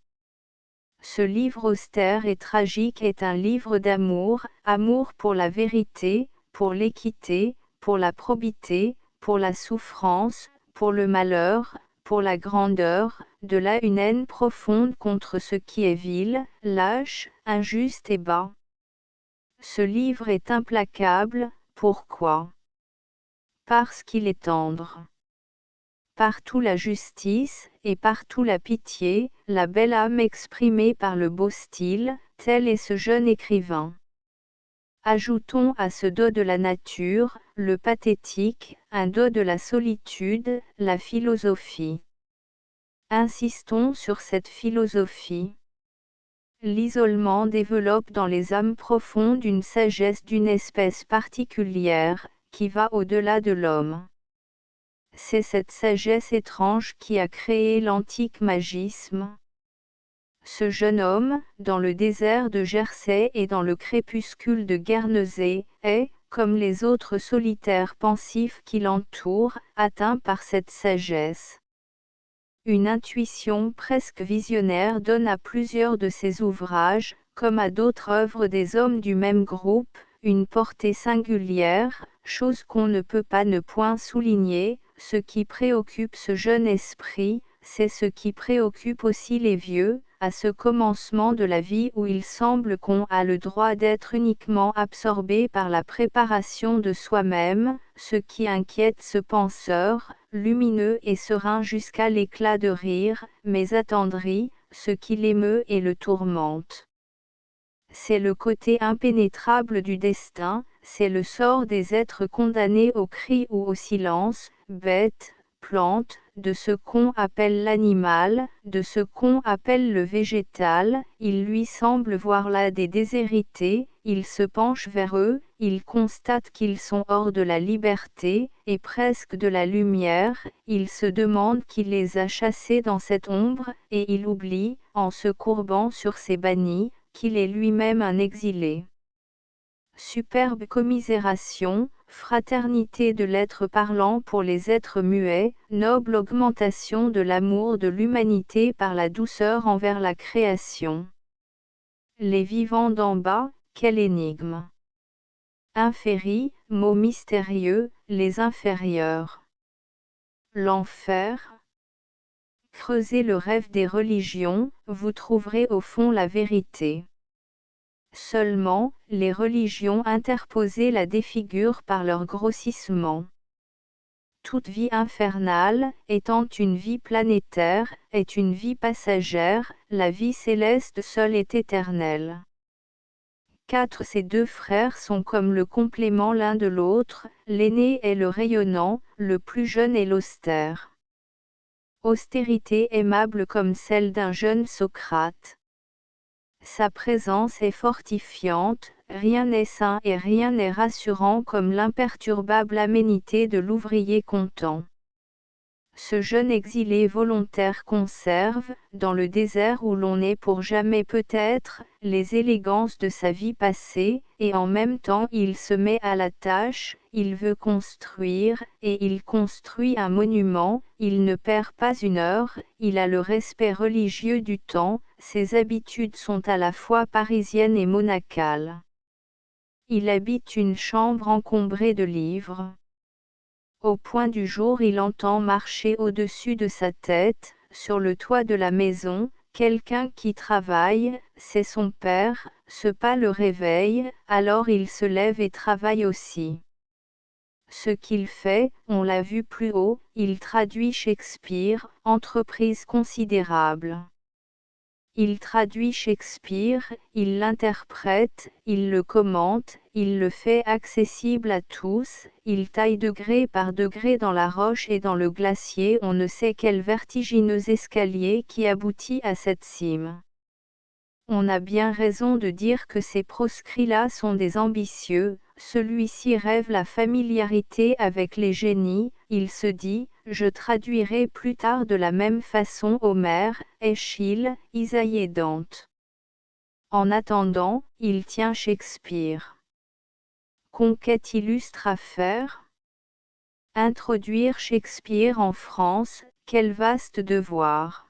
Ce livre austère et tragique est un livre d'amour, amour pour la vérité, pour l'équité, pour la probité, pour la souffrance, pour le malheur, pour la grandeur, de là une haine profonde contre ce qui est vil, lâche, injuste et bas. Ce livre est implacable, pourquoi? Parce qu'il est tendre. Partout la justice, et partout la pitié, la belle âme exprimée par le beau style, tel est ce jeune écrivain. Ajoutons à ce dos de la nature, le pathétique, un dos de la solitude, la philosophie. Insistons sur cette philosophie. L'isolement développe dans les âmes profondes une sagesse d'une espèce particulière, qui va au-delà de l'homme. C'est cette sagesse étrange qui a créé l'antique magisme. Ce jeune homme, dans le désert de Jersey et dans le crépuscule de Guernesey, est, comme les autres solitaires pensifs qui l'entourent, atteint par cette sagesse. Une intuition presque visionnaire donne à plusieurs de ses ouvrages, comme à d'autres œuvres des hommes du même groupe, une portée singulière, chose qu'on ne peut pas ne point souligner. Ce qui préoccupe ce jeune esprit, c'est ce qui préoccupe aussi les vieux, à ce commencement de la vie où il semble qu'on a le droit d'être uniquement absorbé par la préparation de soi-même, ce qui inquiète ce penseur, lumineux et serein jusqu'à l'éclat de rire, mais attendri, ce qui l'émeut et le tourmente. C'est le côté impénétrable du destin, c'est le sort des êtres condamnés au cri ou au silence, bêtes, plantes, de ce qu'on appelle l'animal, de ce qu'on appelle le végétal. Il lui semble voir là des déshérités, il se penche vers eux, il constate qu'ils sont hors de la liberté, et presque de la lumière, il se demande qui les a chassés dans cette ombre, et il oublie, en se courbant sur ses bannis, qu'il est lui-même un exilé. Superbe commisération, fraternité de l'être parlant pour les êtres muets, noble augmentation de l'amour de l'humanité par la douceur envers la création. Les vivants d'en bas, quelle énigme! Inférie, mot mystérieux, les inférieurs. L'enfer. Creusez le rêve des religions, vous trouverez au fond la vérité. Seulement, les religions interposées la défigurent par leur grossissement. Toute vie infernale, étant une vie planétaire, est une vie passagère, la vie céleste seule est éternelle. Ces deux frères sont comme le complément l'un de l'autre, l'aîné est le rayonnant, le plus jeune est l'austère. Austérité aimable comme celle d'un jeune Socrate. Sa présence est fortifiante, rien n'est sain et rien n'est rassurant comme l'imperturbable aménité de l'ouvrier content. Ce jeune exilé volontaire conserve, dans le désert où l'on est pour jamais peut-être, les élégances de sa vie passée, et en même temps il se met à la tâche, il veut construire, et il construit un monument, il ne perd pas une heure, il a le respect religieux du temps, ses habitudes sont à la fois parisiennes et monacales. Il habite une chambre encombrée de livres. Au point du jour il entend marcher au-dessus de sa tête, sur le toit de la maison, quelqu'un qui travaille, c'est son père, ce pas le réveille, alors il se lève et travaille aussi. Ce qu'il fait, on l'a vu plus haut, il traduit Shakespeare, entreprise considérable. Il traduit Shakespeare, il l'interprète, il le commente, il le fait accessible à tous, il taille degré par degré dans la roche et dans le glacier on ne sait quel vertigineux escalier qui aboutit à cette cime. On a bien raison de dire que ces proscrits-là sont des ambitieux, celui-ci rêve la familiarité avec les génies, il se dit, je traduirai plus tard de la même façon Homère, Eschyle, Isaïe et Dante. En attendant, il tient Shakespeare. Conquête illustre à faire. Introduire Shakespeare en France, quel vaste devoir!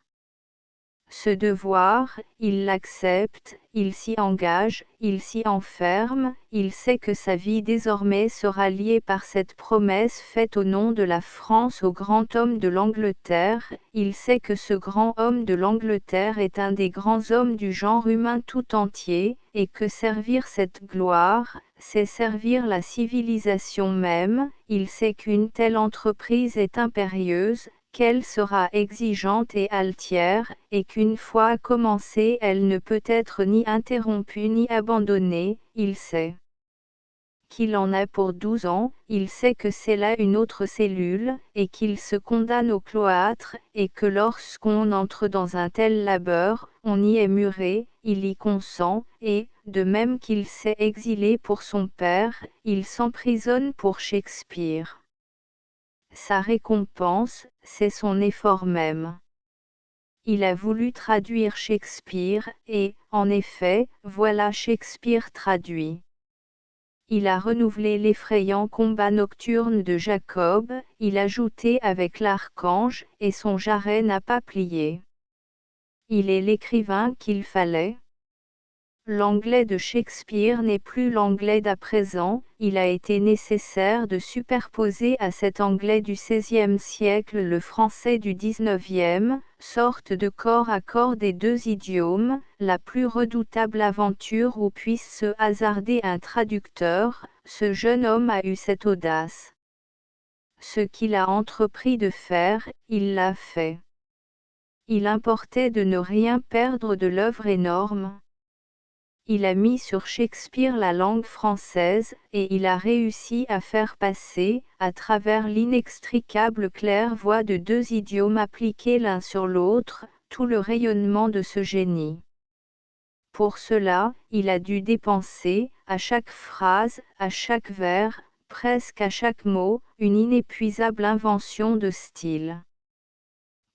Ce devoir, il l'accepte, il s'y engage, il s'y enferme, il sait que sa vie désormais sera liée par cette promesse faite au nom de la France au grand homme de l'Angleterre, il sait que ce grand homme de l'Angleterre est un des grands hommes du genre humain tout entier, et que servir cette gloire, c'est servir la civilisation même, il sait qu'une telle entreprise est impérieuse, qu'elle sera exigeante et altière, et qu'une fois commencée elle ne peut être ni interrompue ni abandonnée, il sait qu'il en a pour 12 ans, il sait que c'est là une autre cellule, et qu'il se condamne au cloître, et que lorsqu'on entre dans un tel labeur, on y est muré, il y consent, et, de même qu'il s'est exilé pour son père, il s'emprisonne pour Shakespeare. Sa récompense, c'est son effort même. Il a voulu traduire Shakespeare, et, en effet, voilà Shakespeare traduit. Il a renouvelé l'effrayant combat nocturne de Jacob, il a jouté avec l'archange, et son jarret n'a pas plié. Il est l'écrivain qu'il fallait. L'anglais de Shakespeare n'est plus l'anglais d'à présent, il a été nécessaire de superposer à cet anglais du XVIe siècle le français du XIXe, sorte de corps à corps des deux idiomes, la plus redoutable aventure où puisse se hasarder un traducteur, ce jeune homme a eu cette audace. Ce qu'il a entrepris de faire, il l'a fait. Il importait de ne rien perdre de l'œuvre énorme. Il a mis sur Shakespeare la langue française, et il a réussi à faire passer, à travers l'inextricable claire-voie de deux idiomes appliqués l'un sur l'autre, tout le rayonnement de ce génie. Pour cela, il a dû dépenser, à chaque phrase, à chaque vers, presque à chaque mot, une inépuisable invention de style.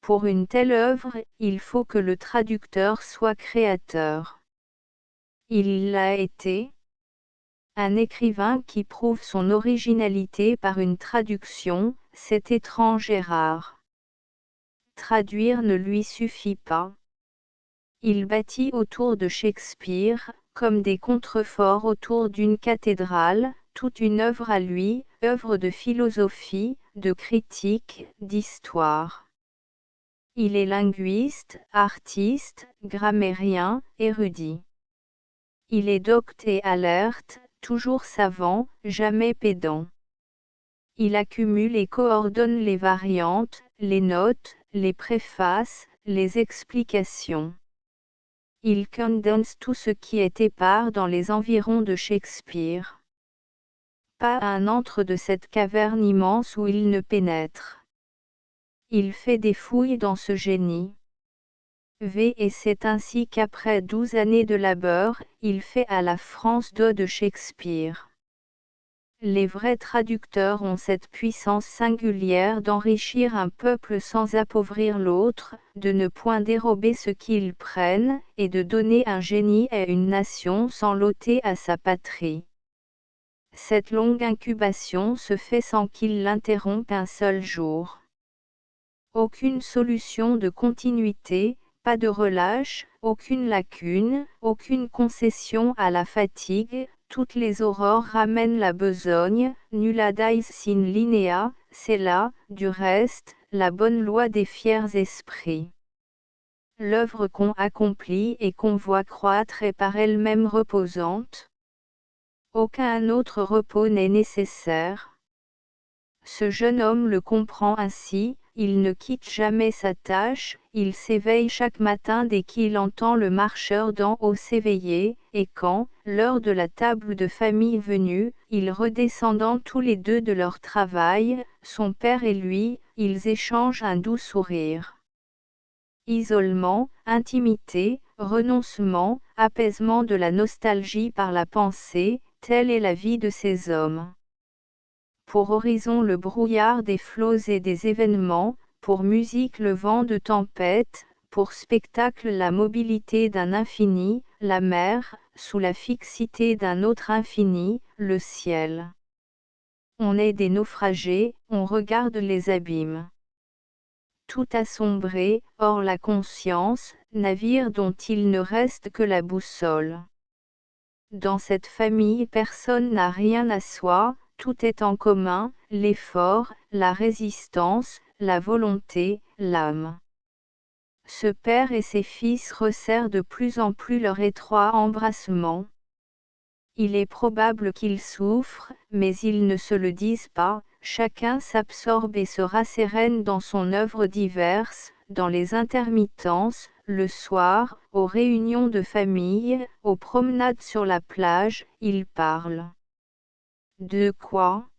Pour une telle œuvre, il faut que le traducteur soit créateur. Il l'a été. Un écrivain qui prouve son originalité par une traduction, c'est étrange et rare. Traduire ne lui suffit pas. Il bâtit autour de Shakespeare, comme des contreforts autour d'une cathédrale, toute une œuvre à lui, œuvre de philosophie, de critique, d'histoire. Il est linguiste, artiste, grammairien, érudit. Il est docte et alerte, toujours savant, jamais pédant. Il accumule et coordonne les variantes, les notes, les préfaces, les explications. Il condense tout ce qui est épars dans les environs de Shakespeare. Pas un antre de cette caverne immense où il ne pénètre. Il fait des fouilles dans ce génie. Et c'est ainsi qu'après 12 années de labeur, il fait à la France dos de Shakespeare. Les vrais traducteurs ont cette puissance singulière d'enrichir un peuple sans appauvrir l'autre, de ne point dérober ce qu'ils prennent, et de donner un génie à une nation sans l'ôter à sa patrie. Cette longue incubation se fait sans qu'il l'interrompe un seul jour. Aucune solution de continuité, pas de relâche, aucune lacune, aucune concession à la fatigue, toutes les aurores ramènent la besogne, nulla dies sin linea, c'est là, du reste, la bonne loi des fiers esprits. L'œuvre qu'on accomplit et qu'on voit croître est par elle-même reposante. Aucun autre repos n'est nécessaire. Ce jeune homme le comprend ainsi, il ne quitte jamais sa tâche, il s'éveille chaque matin dès qu'il entend le marcheur d'en haut s'éveiller, et quand, l'heure de la table de famille venue, ils redescendant tous les deux de leur travail, son père et lui, ils échangent un doux sourire. Isolement, intimité, renoncement, apaisement de la nostalgie par la pensée, telle est la vie de ces hommes. Pour horizon le brouillard des flots et des événements, pour musique le vent de tempête, pour spectacle la mobilité d'un infini, la mer, sous la fixité d'un autre infini, le ciel. On est des naufragés, on regarde les abîmes. Tout assombré, hors la conscience, navire dont il ne reste que la boussole. Dans cette famille personne n'a rien à soi, tout est en commun, l'effort, la résistance, la volonté, l'âme. Ce père et ses fils resserrent de plus en plus leur étroit embrassement. Il est probable qu'ils souffrent, mais ils ne se le disent pas, chacun s'absorbe et se rassérène dans son œuvre diverse, dans les intermittences, le soir, aux réunions de famille, aux promenades sur la plage, ils parlent. De quoi?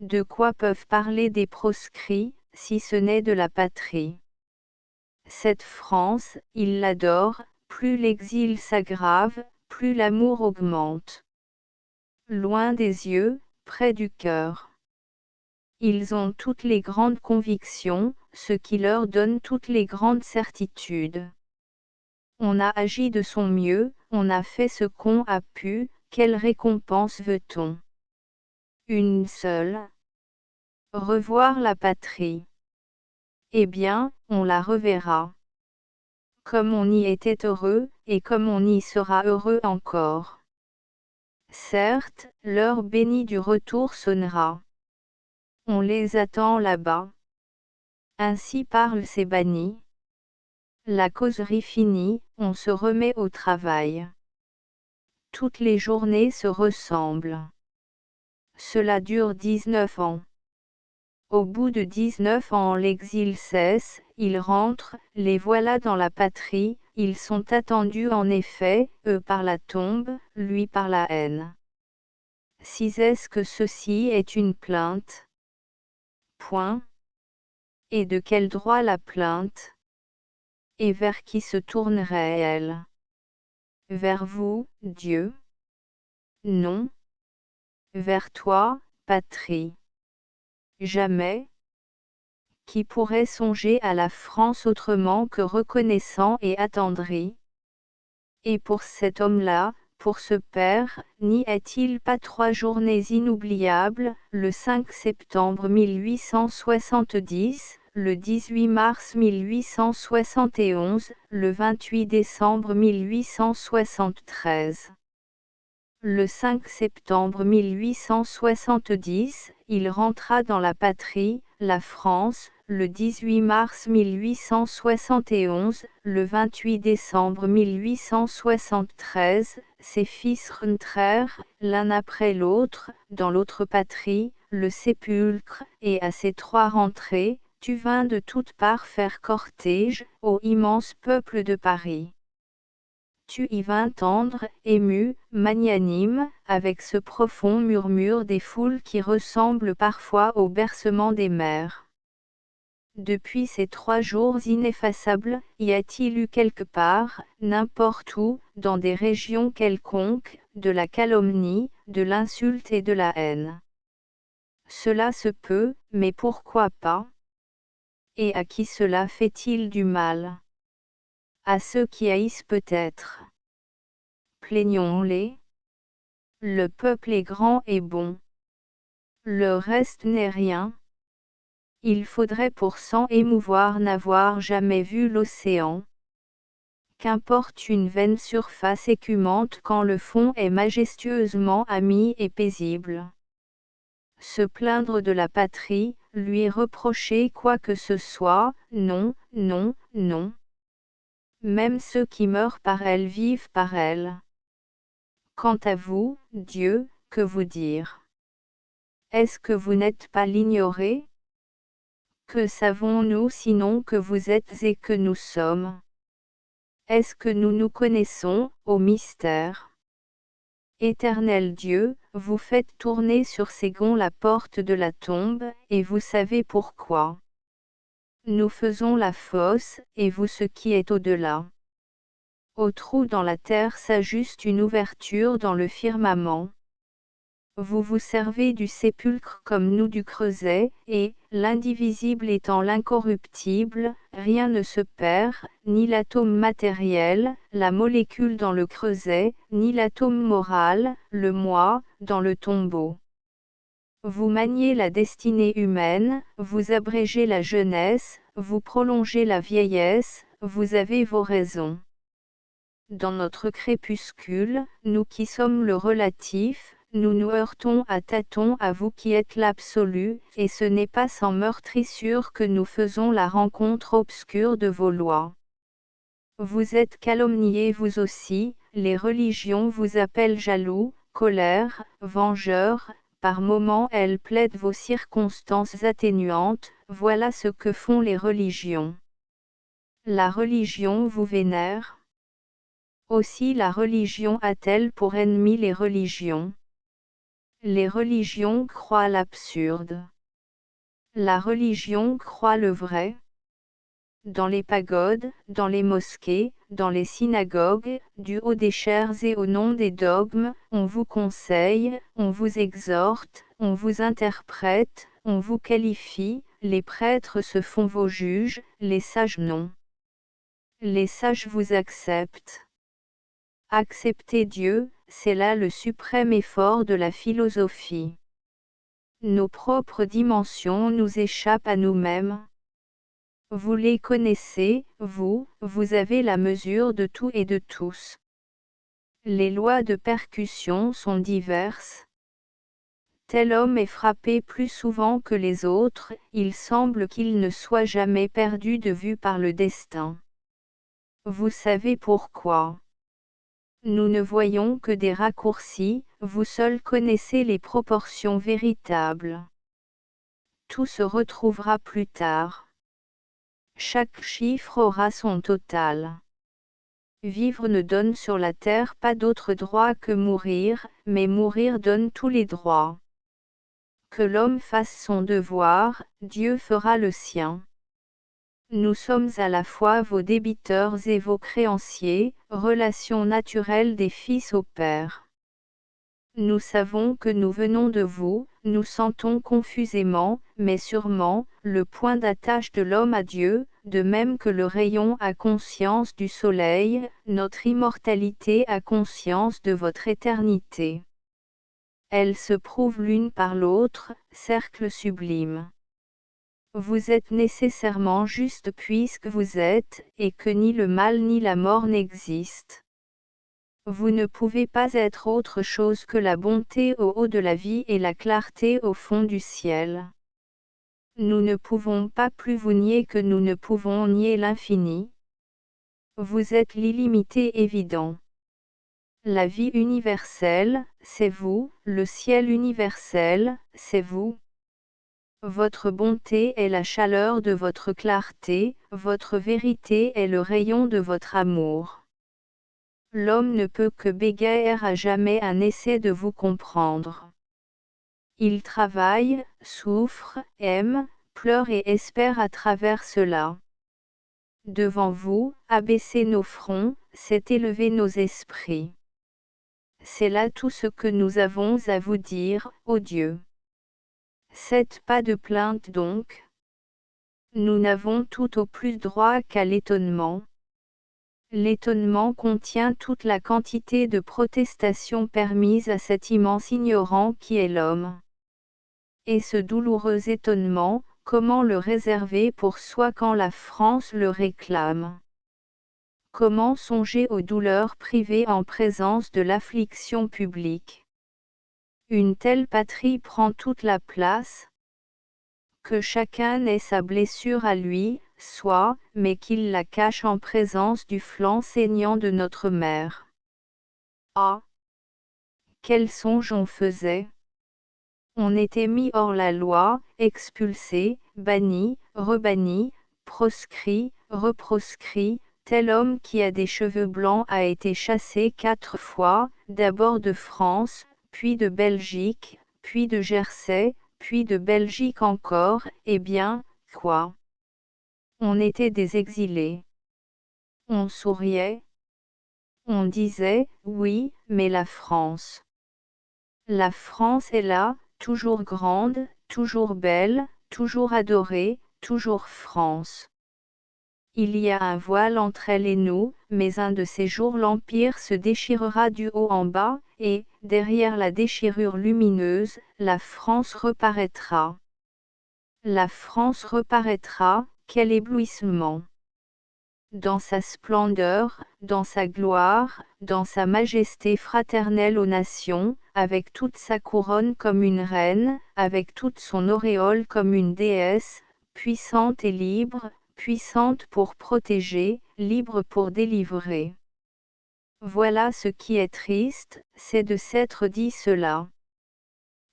De quoi peuvent parler des proscrits, si ce n'est de la patrie? Cette France, ils l'adorent, plus l'exil s'aggrave, plus l'amour augmente. Loin des yeux, près du cœur. Ils ont toutes les grandes convictions, ce qui leur donne toutes les grandes certitudes. On a agi de son mieux, on a fait ce qu'on a pu, quelle récompense veut-on? Une seule. Revoir la patrie. Eh bien, on la reverra. Comme on y était heureux, et comme on y sera heureux encore. Certes, l'heure bénie du retour sonnera. On les attend là-bas. Ainsi parlent ces bannis. La causerie finie, on se remet au travail. Toutes les journées se ressemblent. Cela dure 19 ans. Au bout de 19 ans l'exil cesse, ils rentrent, les voilà dans la patrie, ils sont attendus en effet, eux par la tombe, lui par la haine. Si est-ce que ceci est une plainte? Point. Et de quel droit la plainte? Et vers qui se tournerait-elle? Vers vous, Dieu? Non. Vers toi, patrie. Jamais. Qui pourrait songer à la France autrement que reconnaissant et attendri? Et pour cet homme-là, pour ce père, n'y a-t-il pas 3 journées inoubliables, le 5 septembre 1870, le 18 mars 1871, le 28 décembre 1873. Le 5 septembre 1870, il rentra dans la patrie, la France, le 18 mars 1871, le 28 décembre 1873, ses fils rentrèrent, l'un après l'autre, dans l'autre patrie, le sépulcre, et à ces 3 rentrées, tu vins de toutes parts faire cortège, ô immense peuple de Paris. Tu y vins tendre, ému, magnanime, avec ce profond murmure des foules qui ressemble parfois au bercement des mers. Depuis ces 3 jours ineffaçables, y a-t-il eu quelque part, n'importe où, dans des régions quelconques, de la calomnie, de l'insulte et de la haine? Cela se peut, mais pourquoi pas? Et à qui cela fait-il du mal? À ceux qui haïssent peut-être. Plaignons-les. Le peuple est grand et bon. Le reste n'est rien. Il faudrait pour s'en émouvoir n'avoir jamais vu l'océan. Qu'importe une vaine surface écumante quand le fond est majestueusement ami et paisible. Se plaindre de la patrie, lui reprocher quoi que ce soit, non, non, non. Même ceux qui meurent par elle vivent par elle. Quant à vous, Dieu, que vous dire? Est-ce que vous n'êtes pas l'ignorer? Que savons-nous sinon que vous êtes et que nous sommes? Est-ce que nous nous connaissons, ô mystère? Éternel Dieu, vous faites tourner sur ses gonds la porte de la tombe, et vous savez pourquoi. Nous faisons la fosse, et vous ce qui est au-delà. Au trou dans la terre s'ajuste une ouverture dans le firmament. Vous vous servez du sépulcre comme nous du creuset, et, l'indivisible étant l'incorruptible, rien ne se perd, ni l'atome matériel, la molécule dans le creuset, ni l'atome moral, le moi, dans le tombeau. Vous maniez la destinée humaine, vous abrégez la jeunesse, vous prolongez la vieillesse, vous avez vos raisons. Dans notre crépuscule, nous qui sommes le relatif, nous nous heurtons à tâtons à vous qui êtes l'absolu, et ce n'est pas sans meurtrissure que nous faisons la rencontre obscure de vos lois. Vous êtes calomniés vous aussi, les religions vous appellent jaloux, colères, vengeurs, par moments elles plaident vos circonstances atténuantes, voilà ce que font les religions. La religion vous vénère. Aussi la religion a-t-elle pour ennemi les religions. Les religions croient l'absurde. La religion croit le vrai. Dans les pagodes, dans les mosquées, dans les synagogues, du haut des chaires et au nom des dogmes, on vous conseille, on vous exhorte, on vous interprète, on vous qualifie, les prêtres se font vos juges, les sages non. Les sages vous acceptent. Accepter Dieu, c'est là le suprême effort de la philosophie. Nos propres dimensions nous échappent à nous-mêmes. Vous les connaissez, vous avez la mesure de tout et de tous. Les lois de percussion sont diverses. Tel homme est frappé plus souvent que les autres, il semble qu'il ne soit jamais perdu de vue par le destin. Vous savez pourquoi. Nous ne voyons que des raccourcis, vous seul connaissez les proportions véritables. Tout se retrouvera plus tard. Chaque chiffre aura son total. Vivre ne donne sur la terre pas d'autre droit que mourir, mais mourir donne tous les droits. Que l'homme fasse son devoir, Dieu fera le sien. Nous sommes à la fois vos débiteurs et vos créanciers, relation naturelle des fils au Père. Nous savons que nous venons de vous, nous sentons confusément, mais sûrement, le point d'attache de l'homme à Dieu, de même que le rayon a conscience du soleil, notre immortalité a conscience de votre éternité. Elles se prouvent l'une par l'autre, cercle sublime. Vous êtes nécessairement juste puisque vous êtes, et que ni le mal ni la mort n'existent. Vous ne pouvez pas être autre chose que la bonté au haut de la vie et la clarté au fond du ciel. Nous ne pouvons pas plus vous nier que nous ne pouvons nier l'infini. Vous êtes l'illimité évident. La vie universelle, c'est vous, le ciel universel, c'est vous. Votre bonté est la chaleur de votre clarté, votre vérité est le rayon de votre amour. L'homme ne peut que bégayer à jamais un essai de vous comprendre. Il travaille, souffre, aime, pleure et espère à travers cela. Devant vous, abaisser nos fronts, c'est élever nos esprits. C'est là tout ce que nous avons à vous dire, ô Dieu. Faites pas de plainte donc. Nous n'avons tout au plus droit qu'à l'étonnement. L'étonnement contient toute la quantité de protestations permises à cet immense ignorant qui est l'homme. Et ce douloureux étonnement, comment le réserver pour soi quand la France le réclame? Comment songer aux douleurs privées en présence de l'affliction publique? Une telle patrie prend toute la place. Que chacun ait sa blessure à lui, soit, mais qu'il la cache en présence du flanc saignant de notre mère. Ah! Quel songe on faisait! On était mis hors la loi, expulsé, banni, rebanni, proscrit, reproscrit, tel homme qui a des cheveux blancs a été chassé 4 fois, d'abord de France, puis de Belgique, puis de Jersey, puis de Belgique encore, eh bien, quoi? On était des exilés. On souriait. On disait, oui, mais la France. La France est là, toujours grande, toujours belle, toujours adorée, toujours France. Il y a un voile entre elle et nous, mais un de ces jours l'Empire se déchirera du haut en bas, et, derrière la déchirure lumineuse, la France reparaîtra. La France reparaîtra, quel éblouissement! Dans sa splendeur, dans sa gloire, dans sa majesté fraternelle aux nations, avec toute sa couronne comme une reine, avec toute son auréole comme une déesse, puissante et libre, puissante pour protéger, libre pour délivrer. Voilà ce qui est triste, c'est de s'être dit cela.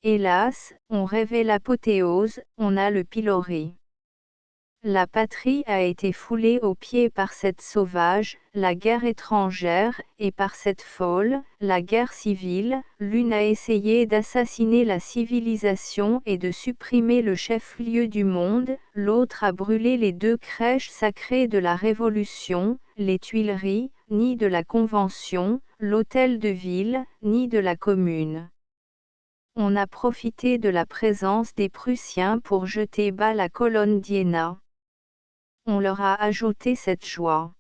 Hélas, on rêvait l'apothéose, on a le pilori. La patrie a été foulée aux pieds par cette sauvage, la guerre étrangère, et par cette folle, la guerre civile. L'une a essayé d'assassiner la civilisation et de supprimer le chef-lieu du monde, l'autre a brûlé les deux crèches sacrées de la Révolution, les Tuileries, ni de la Convention, l'Hôtel de Ville, ni de la Commune. On a profité de la présence des Prussiens pour jeter bas la colonne d'Iéna. On leur a ajouté cette joie.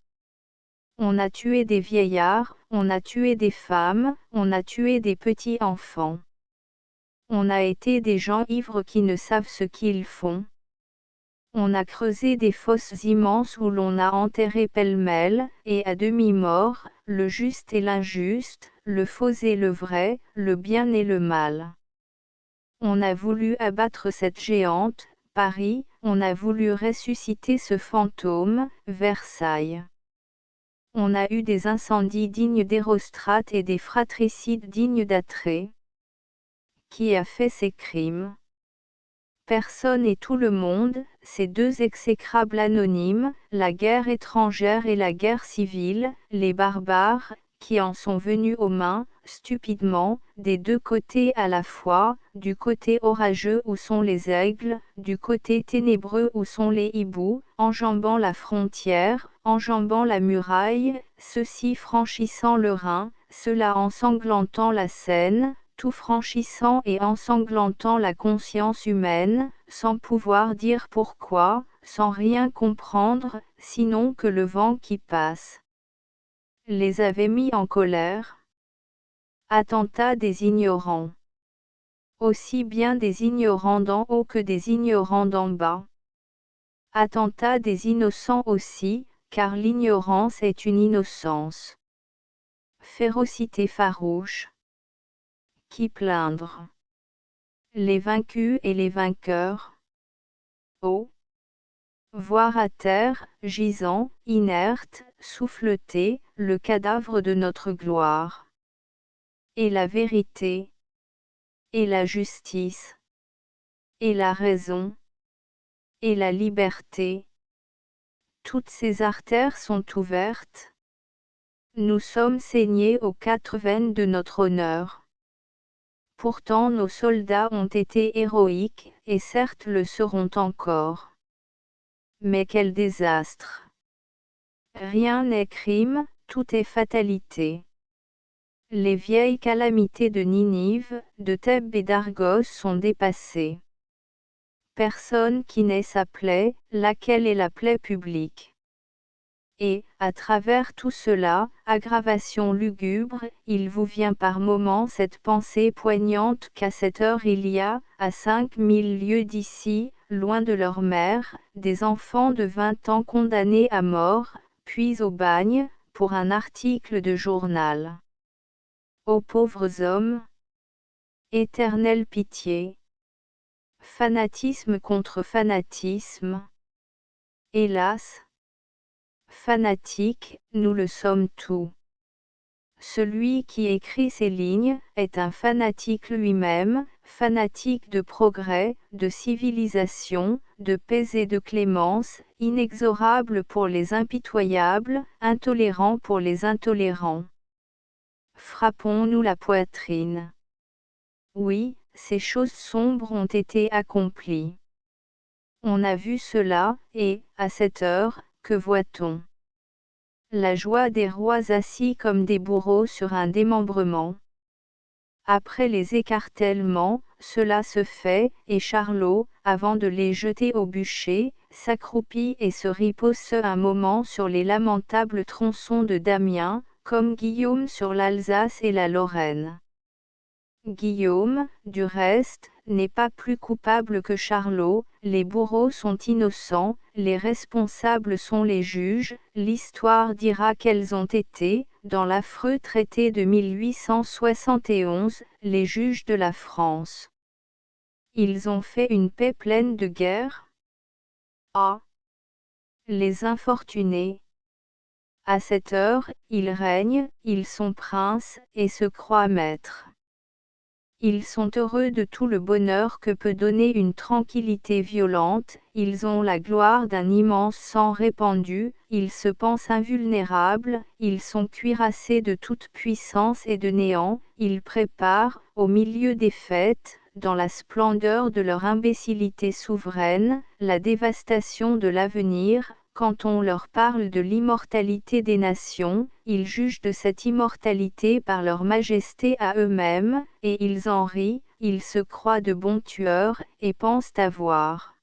On a tué des vieillards, on a tué des femmes, on a tué des petits enfants. On a été des gens ivres qui ne savent ce qu'ils font. On a creusé des fosses immenses où l'on a enterré pêle-mêle, et à demi-mort, le juste et l'injuste, le faux et le vrai, le bien et le mal. On a voulu abattre cette géante, Paris, on a voulu ressusciter ce fantôme, Versailles. On a eu des incendies dignes d'Hérostrate et des fratricides dignes d'Atrée. Qui a fait ces crimes? Personne et tout le monde, ces deux exécrables anonymes, la guerre étrangère et la guerre civile, les barbares, qui en sont venus aux mains, stupidement, des deux côtés à la fois, du côté orageux où sont les aigles, du côté ténébreux où sont les hiboux, enjambant la frontière, enjambant la muraille, ceux-ci franchissant le Rhin, ceux-là ensanglantant la Seine, tout franchissant et ensanglantant la conscience humaine, sans pouvoir dire pourquoi, sans rien comprendre, sinon que le vent qui passe les avait mis en colère. Attentat des ignorants. Aussi bien des ignorants d'en haut que des ignorants d'en bas. Attentat des innocents aussi, car l'ignorance est une innocence. Férocité farouche. Qui plaindre? Les vaincus et les vainqueurs. Oh! Voir à terre, gisant, inerte, souffleté, le cadavre de notre gloire. Et la vérité. Et la justice. Et la raison. Et la liberté. Toutes ces artères sont ouvertes. Nous sommes saignés aux quatre veines de notre honneur. Pourtant nos soldats ont été héroïques, et certes le seront encore. Mais quel désastre! Rien n'est crime, tout est fatalité. Les vieilles calamités de Ninive, de Thèbes et d'Argos sont dépassées. Personne qui n'ait sa plaie, laquelle est la plaie publique. Et, à travers tout cela, aggravation lugubre, il vous vient par moments cette pensée poignante qu'à cette heure il y a, à 5000 lieues d'ici, loin de leur mère, des enfants de 20 ans condamnés à mort, puis au bagne, pour un article de journal. Ô pauvres hommes! Éternelle pitié! Fanatisme contre fanatisme. Hélas! Fanatique, nous le sommes tous. Celui qui écrit ces lignes est un fanatique lui-même, fanatique de progrès, de civilisation, de paix et de clémence, inexorable pour les impitoyables, intolérant pour les intolérants. Frappons-nous la poitrine. Oui, ces choses sombres ont été accomplies. On a vu cela, et, à cette heure, que voit-on? La joie des rois assis comme des bourreaux sur un démembrement. Après les écartèlements, cela se fait, et Charlot, avant de les jeter au bûcher, s'accroupit et se repose un moment sur les lamentables tronçons de Damiens, comme Guillaume sur l'Alsace et la Lorraine. Guillaume, du reste, n'est pas plus coupable que Charlot, les bourreaux sont innocents, les responsables sont les juges, l'histoire dira quels ont été, dans l'affreux traité de 1871, les juges de la France. Ils ont fait une paix pleine de guerre. Ah! Les infortunés. À cette heure, ils règnent, ils sont princes, et se croient maîtres. Ils sont heureux de tout le bonheur que peut donner une tranquillité violente, ils ont la gloire d'un immense sang répandu, ils se pensent invulnérables, ils sont cuirassés de toute puissance et de néant, ils préparent, au milieu des fêtes, dans la splendeur de leur imbécilité souveraine, la dévastation de l'avenir. Quand on leur parle de l'immortalité des nations, ils jugent de cette immortalité par leur majesté à eux-mêmes, et ils en rient, ils se croient de bons tueurs, et pensent avoir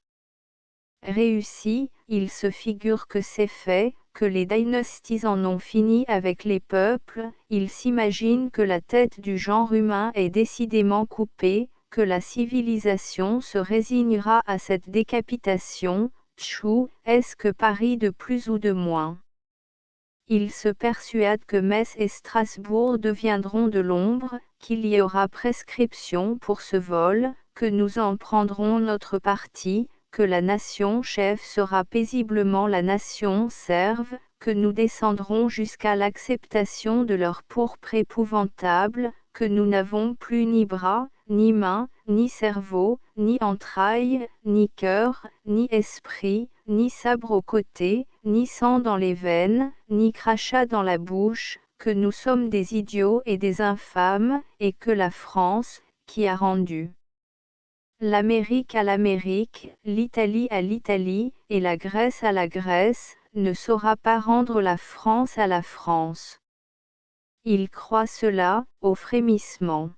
réussi, ils se figurent que c'est fait, que les dynasties en ont fini avec les peuples, ils s'imaginent que la tête du genre humain est décidément coupée, que la civilisation se résignera à cette décapitation. Tchou, est-ce que Paris de plus ou de moins? Ils se persuadent que Metz et Strasbourg deviendront de l'ombre, qu'il y aura prescription pour ce vol, que nous en prendrons notre parti, que la nation chef sera paisiblement la nation serve, que nous descendrons jusqu'à l'acceptation de leur pourpre épouvantable, que nous n'avons plus ni bras, ni mains, ni cerveau, ni entrailles, ni cœur, ni esprit, ni sabre au côté, ni sang dans les veines, ni crachat dans la bouche, que nous sommes des idiots et des infâmes, et que la France, qui a rendu l'Amérique à l'Amérique, l'Italie à l'Italie, et la Grèce à la Grèce, ne saura pas rendre la France à la France. Ils croient cela, au frémissement.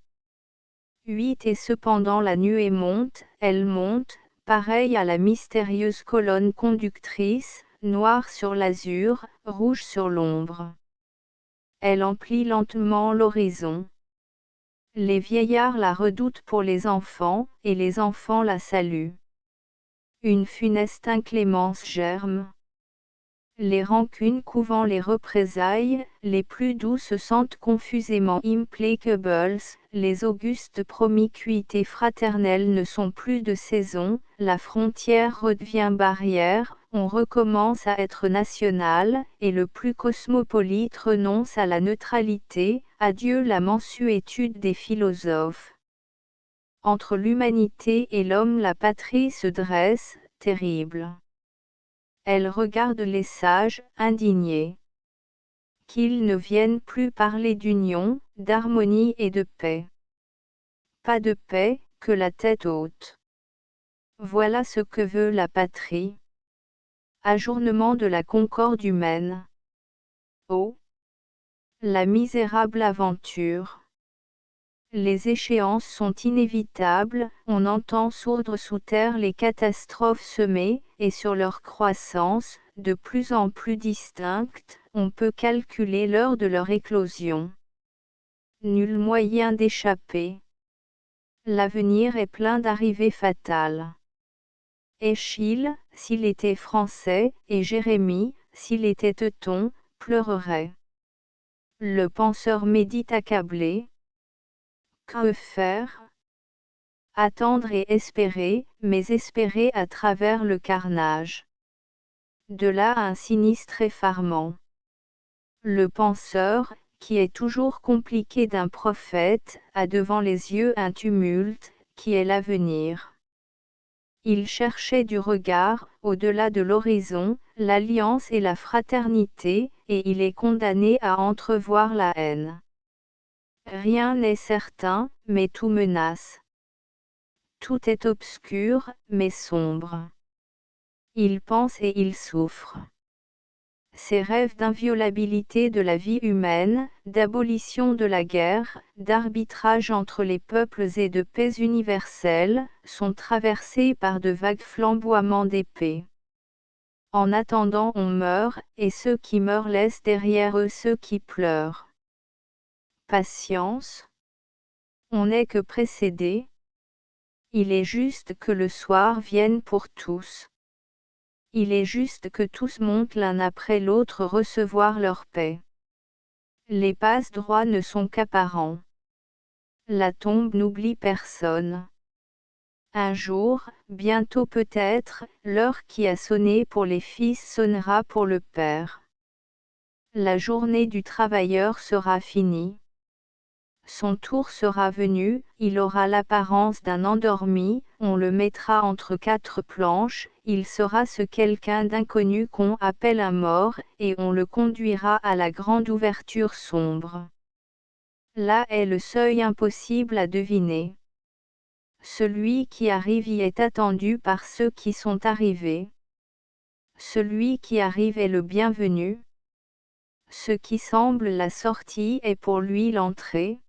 8 Et cependant la nuée monte, elle monte, pareille à la mystérieuse colonne conductrice, noire sur l'azur, rouge sur l'ombre. Elle emplit lentement l'horizon. Les vieillards la redoutent pour les enfants, et les enfants la saluent. Une funeste inclémence germe. Les rancunes couvant les représailles, les plus doux se sentent confusément implacables, les augustes promiscuités fraternelles ne sont plus de saison, la frontière redevient barrière, on recommence à être national, et le plus cosmopolite renonce à la neutralité, adieu la mansuétude des philosophes. Entre l'humanité et l'homme la patrie se dresse, terrible. Elle regarde les sages, indignés. Qu'ils ne viennent plus parler d'union, d'harmonie et de paix. Pas de paix, que la tête haute. Voilà ce que veut la patrie. Ajournement de la concorde humaine. Oh! La misérable aventure. Les échéances sont inévitables, on entend sourdre sous terre les catastrophes semées, et sur leur croissance, de plus en plus distincte, on peut calculer l'heure de leur éclosion. Nul moyen d'échapper. L'avenir est plein d'arrivées fatales. Échille, s'il était français, et Jérémie, s'il était teuton, pleurerait. Le penseur médite accablé. Que faire? Attendre et espérer, mais espérer à travers le carnage. De là un sinistre effarement. Le penseur, qui est toujours compliqué d'un prophète, a devant les yeux un tumulte, qui est l'avenir. Il cherchait du regard, au-delà de l'horizon, l'alliance et la fraternité, et il est condamné à entrevoir la haine. Rien n'est certain, mais tout menace. Tout est obscur, mais sombre. Il pense et il souffre. Ces rêves d'inviolabilité de la vie humaine, d'abolition de la guerre, d'arbitrage entre les peuples et de paix universelle, sont traversés par de vagues flamboiements d'épée. En attendant on meurt, et ceux qui meurent laissent derrière eux ceux qui pleurent. Patience. On n'est que précédé. Il est juste que le soir vienne pour tous. Il est juste que tous montent l'un après l'autre recevoir leur paix. Les passe-droits ne sont qu'apparents. La tombe n'oublie personne. Un jour, bientôt peut-être, l'heure qui a sonné pour les fils sonnera pour le Père. La journée du travailleur sera finie. Son tour sera venu, il aura l'apparence d'un endormi, on le mettra entre quatre planches, il sera ce quelqu'un d'inconnu qu'on appelle un mort, et on le conduira à la grande ouverture sombre. Là est le seuil impossible à deviner. Celui qui arrive y est attendu par ceux qui sont arrivés. Celui qui arrive est le bienvenu. Ce qui semble la sortie est pour lui l'entrée.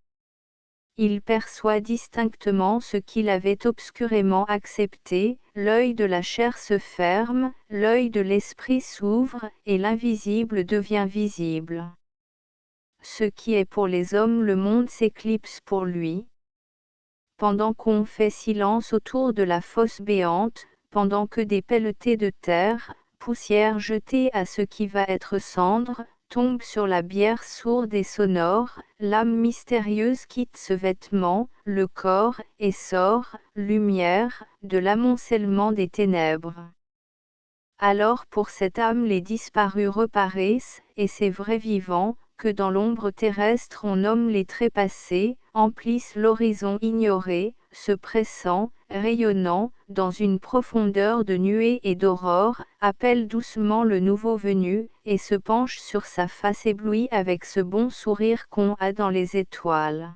Il perçoit distinctement ce qu'il avait obscurément accepté, l'œil de la chair se ferme, l'œil de l'esprit s'ouvre, et l'invisible devient visible. Ce qui est pour les hommes le monde s'éclipse pour lui. Pendant qu'on fait silence autour de la fosse béante, pendant que des pelletées de terre, poussière jetée à ce qui va être cendre, tombe sur la bière sourde et sonore, l'âme mystérieuse quitte ce vêtement, le corps, et sort, lumière, de l'amoncellement des ténèbres. Alors pour cette âme les disparus reparaissent, et ces vrais vivants, que dans l'ombre terrestre on nomme les trépassés, emplissent l'horizon ignoré, se pressant, rayonnant, dans une profondeur de nuées et d'aurore, appellent doucement le nouveau venu, et se penchent sur sa face éblouie avec ce bon sourire qu'on a dans les étoiles.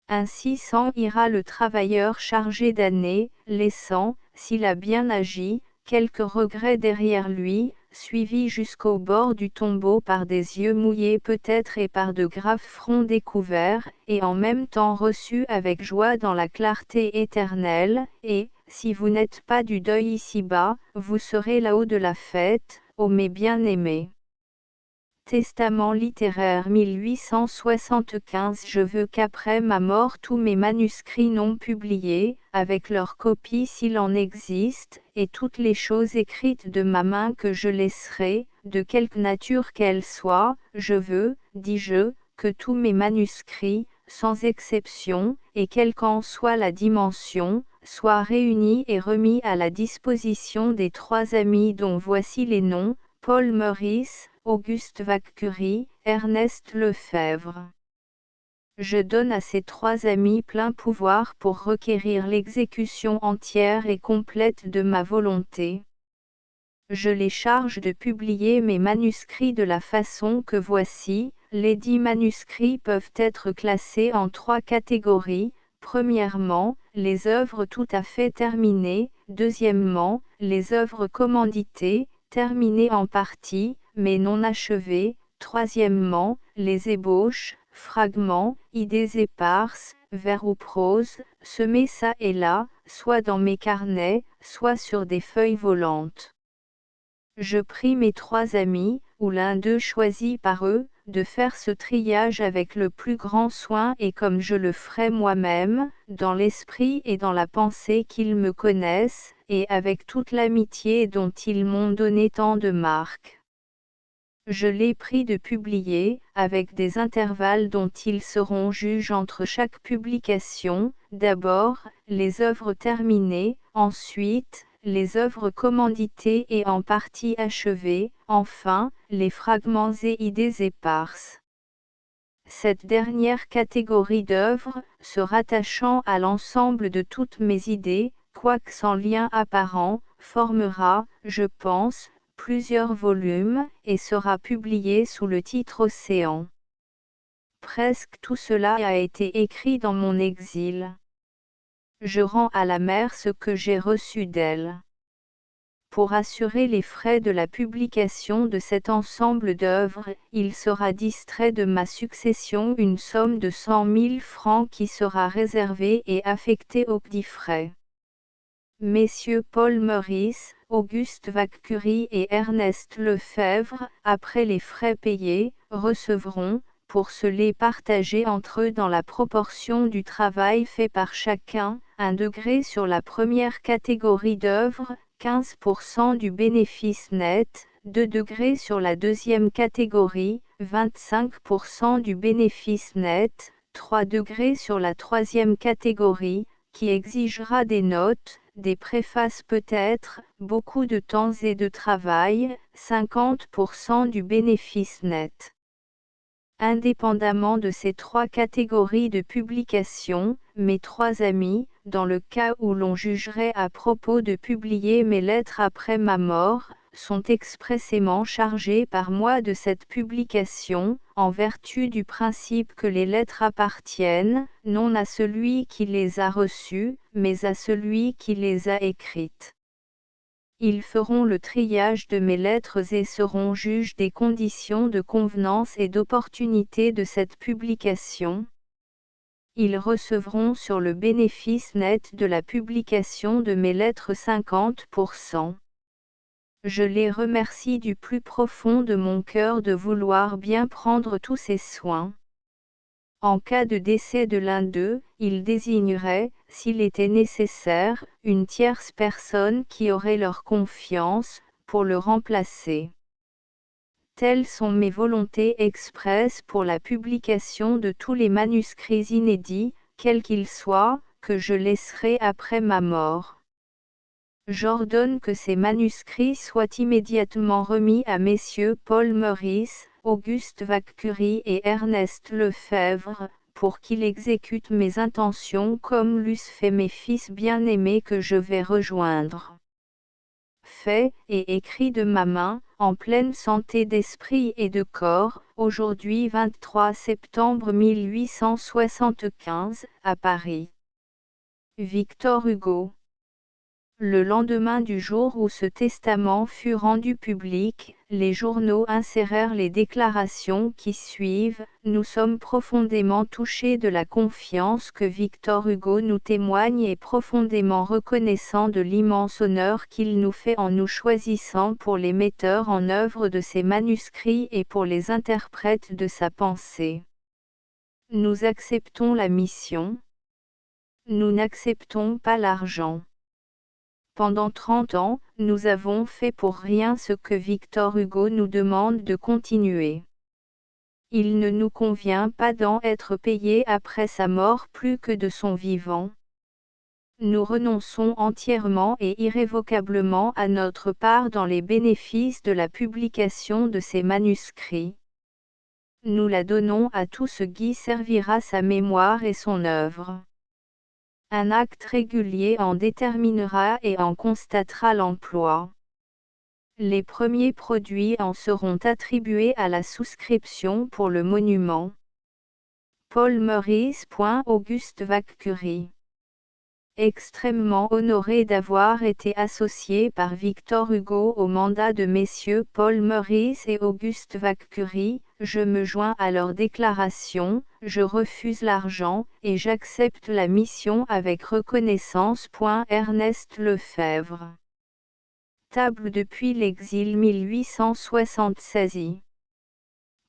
Ainsi s'en ira le travailleur chargé d'années, laissant, s'il a bien agi, quelques regrets derrière lui, suivi jusqu'au bord du tombeau par des yeux mouillés peut-être et par de graves fronts découverts, et en même temps reçu avec joie dans la clarté éternelle, et, si vous n'êtes pas du deuil ici-bas, vous serez là-haut de la fête, ô mes bien-aimés. Testament littéraire 1875. Je veux qu'après ma mort tous mes manuscrits non publiés, avec leurs copies s'il en existe, et toutes les choses écrites de ma main que je laisserai, de quelque nature qu'elles soient, je veux, dis-je, que tous mes manuscrits, sans exception, et quelle qu'en soit la dimension, soient réunis et remis à la disposition des trois amis dont voici les noms: Paul Meurice, Auguste Vacquerie, Ernest Lefebvre. Je donne à ces trois amis plein pouvoir pour requérir l'exécution entière et complète de ma volonté. Je les charge de publier mes manuscrits de la façon que voici. Les 10 manuscrits peuvent être classés en 3 catégories. Premièrement, les œuvres tout à fait terminées. Deuxièmement, les œuvres commanditées, terminées en partie, mais non achevées. Troisièmement, les ébauches, fragments, idées éparses, vers ou prose, semés çà et là, soit dans mes carnets, soit sur des feuilles volantes. Je prie mes trois amis, ou l'un d'eux choisi par eux, de faire ce triage avec le plus grand soin et comme je le ferai moi-même, dans l'esprit et dans la pensée qu'ils me connaissent, et avec toute l'amitié dont ils m'ont donné tant de marques. Je les prie de publier, avec des intervalles dont ils seront juges entre chaque publication, d'abord, les œuvres terminées, ensuite, les œuvres commanditées et en partie achevées, enfin, les fragments et idées éparses. Cette dernière catégorie d'œuvres, se rattachant à l'ensemble de toutes mes idées, quoique sans lien apparent, formera, je pense, plusieurs volumes, et sera publié sous le titre Océan. Presque tout cela a été écrit dans mon exil. Je rends à la mer ce que j'ai reçu d'elle. Pour assurer les frais de la publication de cet ensemble d'œuvres, il sera distrait de ma succession une somme de 100 000 francs qui sera réservée et affectée aux dits frais. Messieurs Paul Meurice, Auguste Vacquerie et Ernest Lefebvre, après les frais payés, recevront, pour se les partager entre eux dans la proportion du travail fait par chacun, 1 degré sur la première catégorie d'œuvres, 15% du bénéfice net, 2 degrés sur la deuxième catégorie, 25% du bénéfice net, 3 degrés sur la troisième catégorie, qui exigera des notes, des préfaces peut-être, beaucoup de temps et de travail, 50% du bénéfice net. Indépendamment de ces 3 catégories de publication, mes 3 amis, dans le cas où l'on jugerait à propos de publier mes lettres après ma mort, sont expressément chargés par moi de cette publication, en vertu du principe que les lettres appartiennent, non à celui qui les a reçues, mais à celui qui les a écrites. Ils feront le triage de mes lettres et seront juges des conditions de convenance et d'opportunité de cette publication. Ils recevront sur le bénéfice net de la publication de mes lettres 50%. Je les remercie du plus profond de mon cœur de vouloir bien prendre tous ces soins. En cas de décès de l'un d'eux, ils désigneraient, s'il était nécessaire, une tierce personne qui aurait leur confiance, pour le remplacer. Telles sont mes volontés expresses pour la publication de tous les manuscrits inédits, quels qu'ils soient, que je laisserai après ma mort. J'ordonne que ces manuscrits soient immédiatement remis à messieurs Paul Meurice, Auguste Vacquerie et Ernest Lefebvre, pour qu'ils exécutent mes intentions comme l'eussent fait mes fils bien-aimés que je vais rejoindre. Fait et écrit de ma main, en pleine santé d'esprit et de corps, aujourd'hui 23 septembre 1875, à Paris. Victor Hugo. Le lendemain du jour où ce testament fut rendu public, les journaux insérèrent les déclarations qui suivent. Nous sommes profondément touchés de la confiance que Victor Hugo nous témoigne et profondément reconnaissants de l'immense honneur qu'il nous fait en nous choisissant pour les metteurs en œuvre de ses manuscrits et pour les interprètes de sa pensée. Nous acceptons la mission. Nous n'acceptons pas l'argent. Pendant 30 ans, nous avons fait pour rien ce que Victor Hugo nous demande de continuer. Il ne nous convient pas d'en être payé après sa mort plus que de son vivant. Nous renonçons entièrement et irrévocablement à notre part dans les bénéfices de la publication de ces manuscrits. Nous la donnons à tout ce qui servira sa mémoire et son œuvre. Un acte régulier en déterminera et en constatera l'emploi. Les premiers produits en seront attribués à la souscription pour le monument. Paul Meurice. Auguste Vacquerie. Extrêmement honoré d'avoir été associé par Victor Hugo au mandat de messieurs Paul Meurice et Auguste Vacquerie, je me joins à leur déclaration, je refuse l'argent, et j'accepte la mission avec reconnaissance. Ernest Lefebvre. Table depuis l'exil 1876.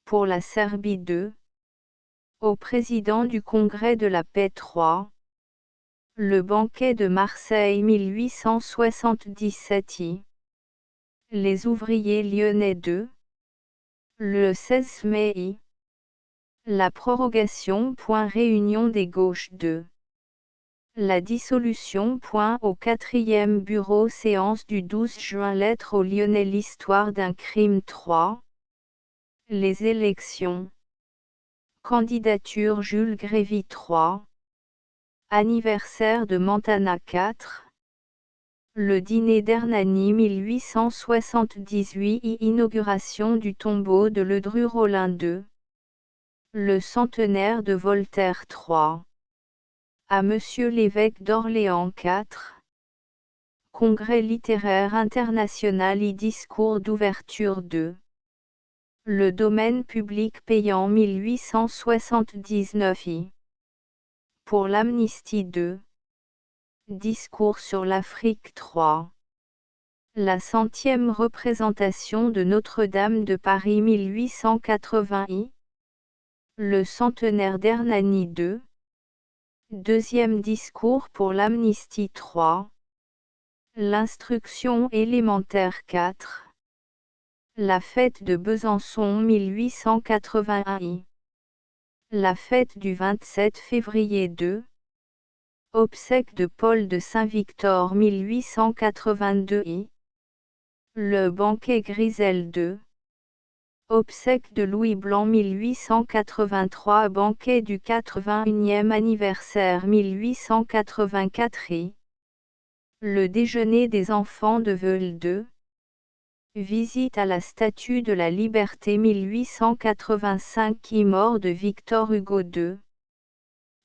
Pour la Serbie 2. Au président du Congrès de la paix 3. Le banquet de Marseille 1877. Les ouvriers lyonnais 2. Le 16 mai. La prorogation. Réunion des gauches 2. La dissolution. Au 4e bureau séance du 12 juin. Lettre aux Lyonnais. L'histoire d'un crime 3. Les élections. Candidature Jules Grévy 3. Anniversaire de Montana 4. Le dîner d'Hernani 1878. Inauguration du tombeau de Ledru-Rollin 2. Le centenaire de Voltaire 3. À Monsieur l'évêque d'Orléans 4. Congrès littéraire international et discours d'ouverture 2. Le domaine public payant 1879 I. Pour l'amnistie 2. Discours sur l'Afrique 3. La 100e représentation de Notre-Dame de Paris 1880 I. Le centenaire d'Hernani 2. Deuxième discours pour l'amnistie 3. L'instruction élémentaire 4. La fête de Besançon 1881 I. La fête du 27 février 2. Obsèques de Paul de Saint-Victor 1882 I. Le banquet Grisel 2. Obsèques de Louis Blanc 1883. Banquet du 81e anniversaire 1884 I. Le déjeuner des enfants de Veule 2. Visite à la Statue de la Liberté 1885 qui mort de Victor Hugo 2.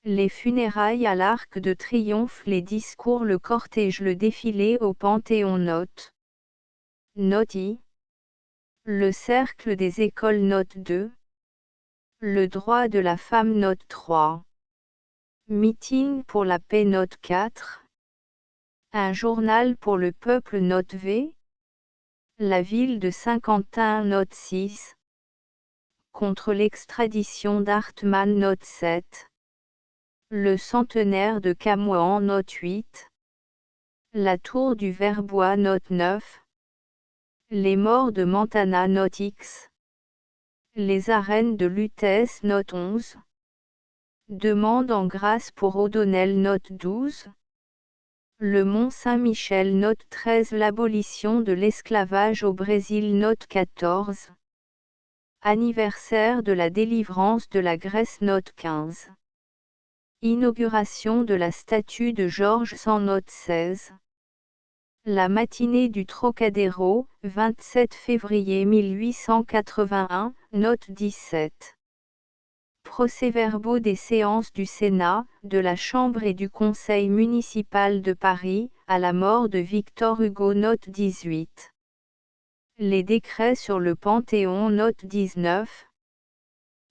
Les funérailles à l'Arc de Triomphe. Les discours. Le cortège. Le défilé au Panthéon. Note. Note I. Le cercle des écoles. Note 2. Le droit de la femme. Note 3. Meeting pour la paix. Note 4. Un journal pour le peuple. Note V. La ville de Saint-Quentin. Note 6. Contre l'extradition d'Hartmann. Note 7. Le centenaire de Camoëns. Note 8. La tour du Verbois. Note 9. Les morts de Montana. Note X. Les arènes de Lutèce. Note 11. Demande en grâce pour O'Donnell. Note 12. Le Mont Saint-Michel. Note 13. L'abolition de l'esclavage au Brésil. Note 14. Anniversaire de la délivrance de la Grèce. Note 15. Inauguration de la statue de Georges Sand. Note 16. La matinée du Trocadéro, 27 février 1881, note 17. Procès-verbaux des séances du Sénat, de la Chambre et du Conseil municipal de Paris, à la mort de Victor Hugo. Note 18. Les décrets sur le Panthéon. Note 19.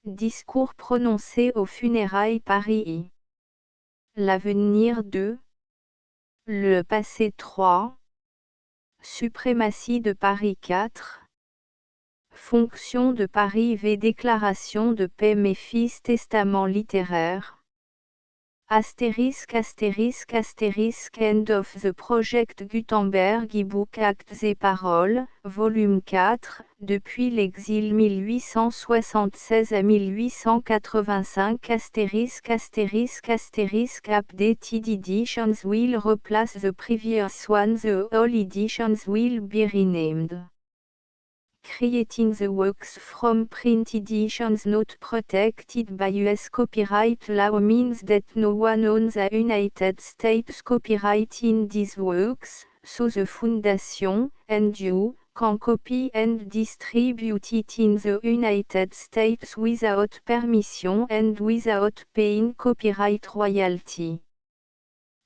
Discours prononcés aux funérailles. Paris I. L'avenir 2. Le passé 3. Suprématie de Paris 4. Fonction de Paris V. Déclaration de paix. Méphis. Testament littéraire. Astérisque astérisque astérisque End of the Project Gutenberg e-book Actes et Paroles, volume 4, depuis l'exil 1876 à 1885 astérisque astérisque astérisque Updated editions will replace the previous ones. The all editions will be renamed. Creating the works from print editions not protected by US copyright law means that no one owns a United States copyright in these works, so the Foundation, and you, can copy and distribute it in the United States without permission and without paying copyright royalty.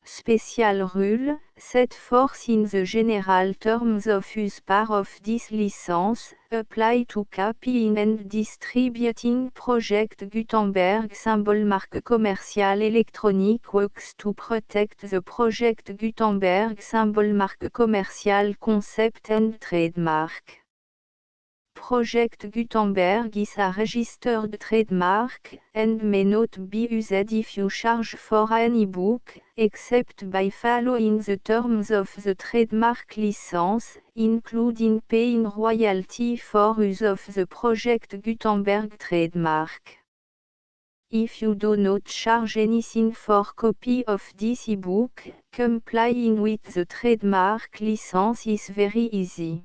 Special rule, set forth in the general terms of use part of this license, apply to copying and distributing Project Gutenberg symbol marque commercial electronic works to protect the Project Gutenberg symbol marque commercial concept and trademark. Project Gutenberg is a registered trademark, and may not be used if you charge for an e-book, except by following the terms of the trademark license, including paying royalty for use of the Project Gutenberg trademark. If you do not charge anything for copy of this e-book, complying with the trademark license is very easy.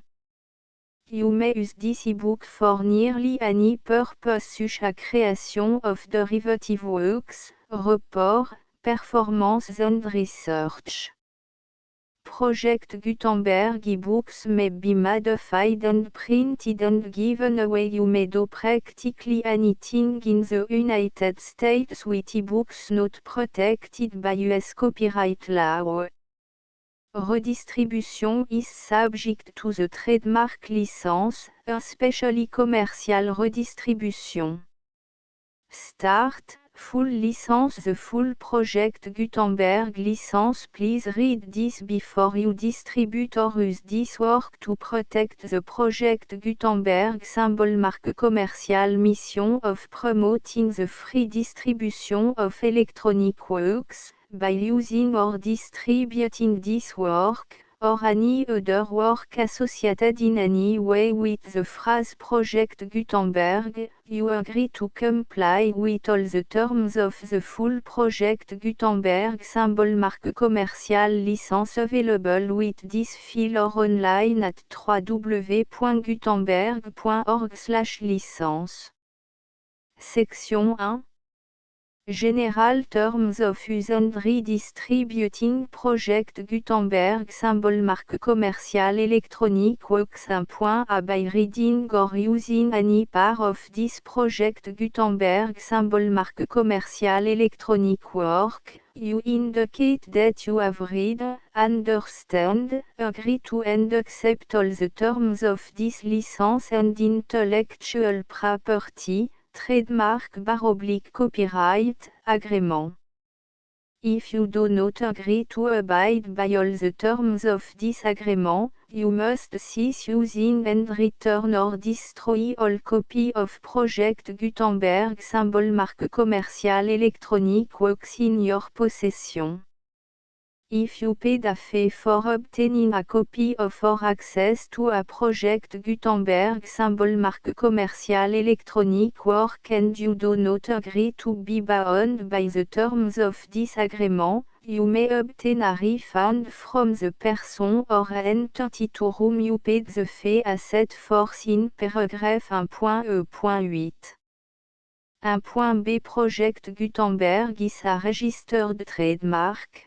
You may use this e-book for nearly any purpose such as creation of derivative works, report, performance and research. Project Gutenberg e-books may be modified and printed and given away. You may do practically anything in the United States with e-books not protected by US copyright law. Redistribution is subject to the trademark license, especially commercial redistribution. Start, full license. The full project Gutenberg license. Please read this before you distribute or use this work to protect the project Gutenberg symbol. Marque commerciale. Mission of promoting the free distribution of electronic works, by using or distributing this work, or any other work associated in any way with the phrase Project Gutenberg. You agree to comply with all the terms of the full Project Gutenberg symbol. Marque commerciale licence available with this file or online at www.gutenberg.org/licence. Section 1. General Terms of Use and Redistributing Project Gutenberg symbol. Marque commerciale electronic works. 1.a By reading or using any part of this Project Gutenberg symbol. Marque commerciale electronic work, you indicate that you have read, understand, agree to and accept all the terms of this license and intellectual property, trademark / copyright, agreement. If you do not agree to abide by all the terms of this agreement, you must cease using and return or destroy all copy of Project Gutenberg symbol. Marque commerciale electronic works in your possession. If you paid a fee for obtaining a copy of or access to a Project Gutenberg symbol. Marque commerciale electronic work and you do not agree to be bound by the terms of this agreement, you may obtain a refund from the person or entity to whom you paid the fee as set forth in paragraph 1.e.8. 1.b Project Gutenberg is a registered trademark.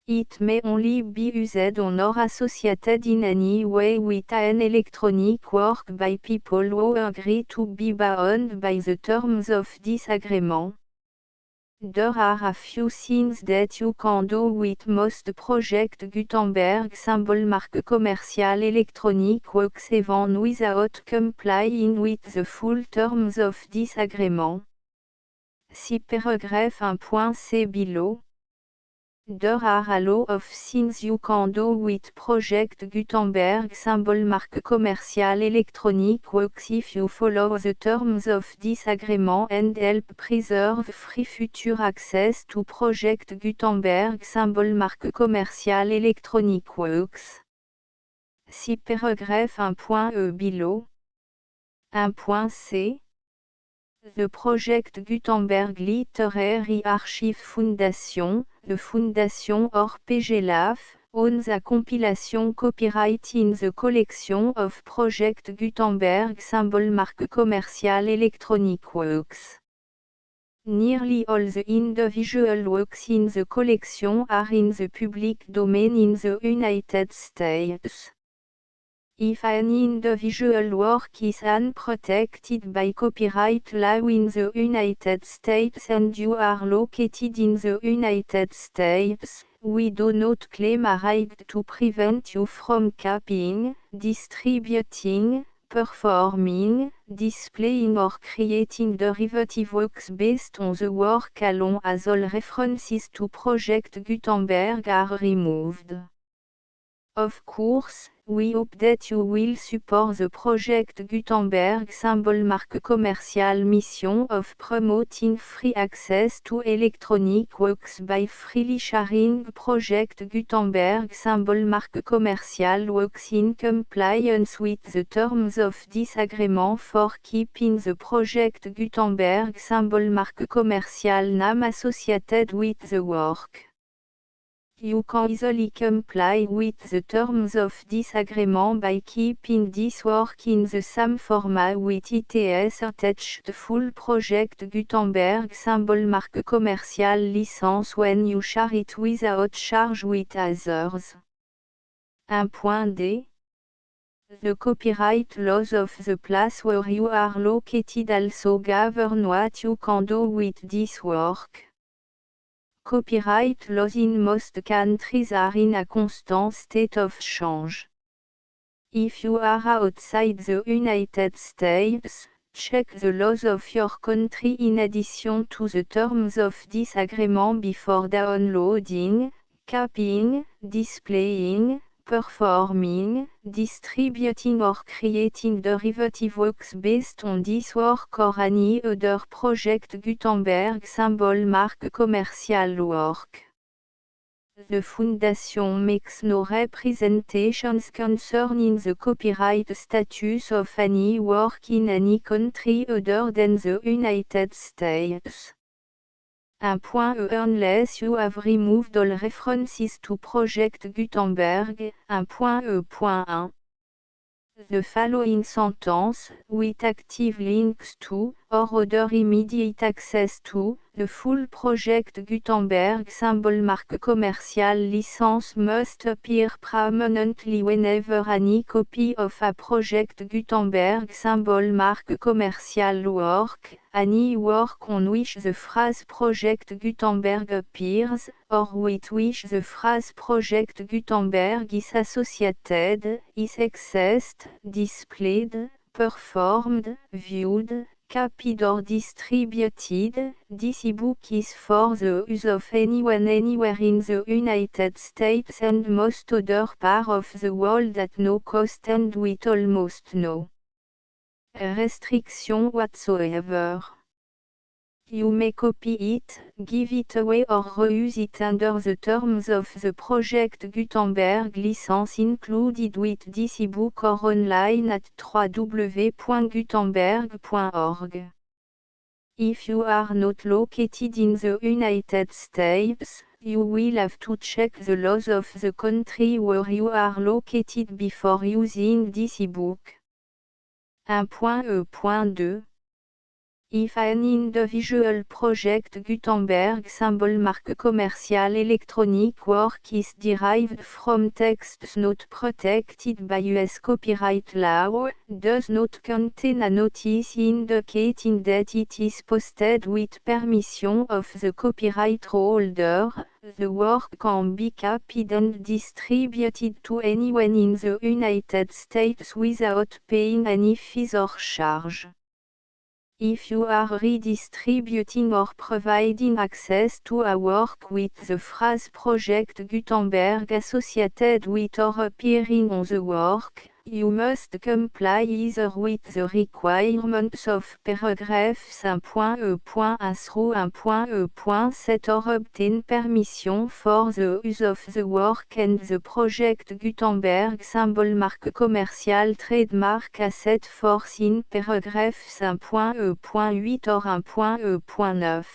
It may only be used on or associated in any way with an electronic work by people who agree to be bound by the terms of this agreement. There are a few things that you can do with most Project Gutenberg symbol. Marque commerciale electronic works even without complying with the full terms of this agreement. See paragraph 1.c below. There are a lot of things you can do with Project Gutenberg symbol. Marque commerciale electronic works if you follow the terms of this agreement and help preserve free future access to Project Gutenberg symbol. Marque commerciale electronic works. See paragraph 1.e below. 1.c The Project Gutenberg Literary Archive Foundation, the Foundation or PGLAF, owns a compilation copyright in the collection of Project Gutenberg symbol. Marque commerciale electronic works. Nearly all the individual works in the collection are in the public domain in the United States. If an individual work is unprotected by copyright law in the United States and you are located in the United States, we do not claim a right to prevent you from copying, distributing, performing, displaying or creating derivative works based on the work alone as all references to Project Gutenberg are removed. Of course, we hope that you will support the Project Gutenberg symbol. Marque commerciale mission of promoting free access to electronic works by freely sharing Project Gutenberg symbol. Marque commerciale works in compliance with the terms of this agreement for keeping the Project Gutenberg symbol. Marque commerciale name associated with the work. You can easily comply with the terms of this agreement by keeping this work in the same format with its attached full Project Gutenberg symbol. Marque commerciale license when you share it without charge with others. 1.d The copyright laws of the place where you are located also govern what you can do with this work. Copyright laws in most countries are in a constant state of change. If you are outside the United States, check the laws of your country in addition to the terms of disagreement before downloading, copying, displaying, performing, distributing or creating derivative works based on this work or any other project Gutenberg symbol mark commercial work. The Foundation makes no representations concerning the copyright status of any work in any country other than the United States. Unless you have removed all references to Project Gutenberg. 1.1. The following sentence, with active links to, or other immediate access to, the full Project Gutenberg symbol mark commercial license must appear prominently whenever any copy of a Project Gutenberg symbol mark commercial work, any work on which the phrase Project Gutenberg appears, or with which the phrase Project Gutenberg is associated, is accessed, displayed, performed, viewed, copied or distributed. This ebook is for the use of anyone anywhere in the United States and most other parts of the world at no cost and with almost no restriction whatsoever. You may copy it, give it away or reuse it under the terms of the Project Gutenberg license included with this ebook or online at www.gutenberg.org. If you are not located in the United States, you will have to check the laws of the country where you are located before using this ebook. 1.2. If an individual Project Gutenberg symbol mark commercial electronic work is derived from texts not protected by US copyright law, does not contain a notice indicating that it is posted with permission of the copyright holder, the work can be copied and distributed to anyone in the United States without paying any fees or charge. If you are redistributing or providing access to a work with the phrase Project Gutenberg associated with or appearing on the work, you must comply either with the requirements of paragraphs 1.1 through 1.7 or obtain permission for the use of the work and the Project Gutenberg symbol mark commercial trademark as set forth in paragraphs 1.8 or 1.9.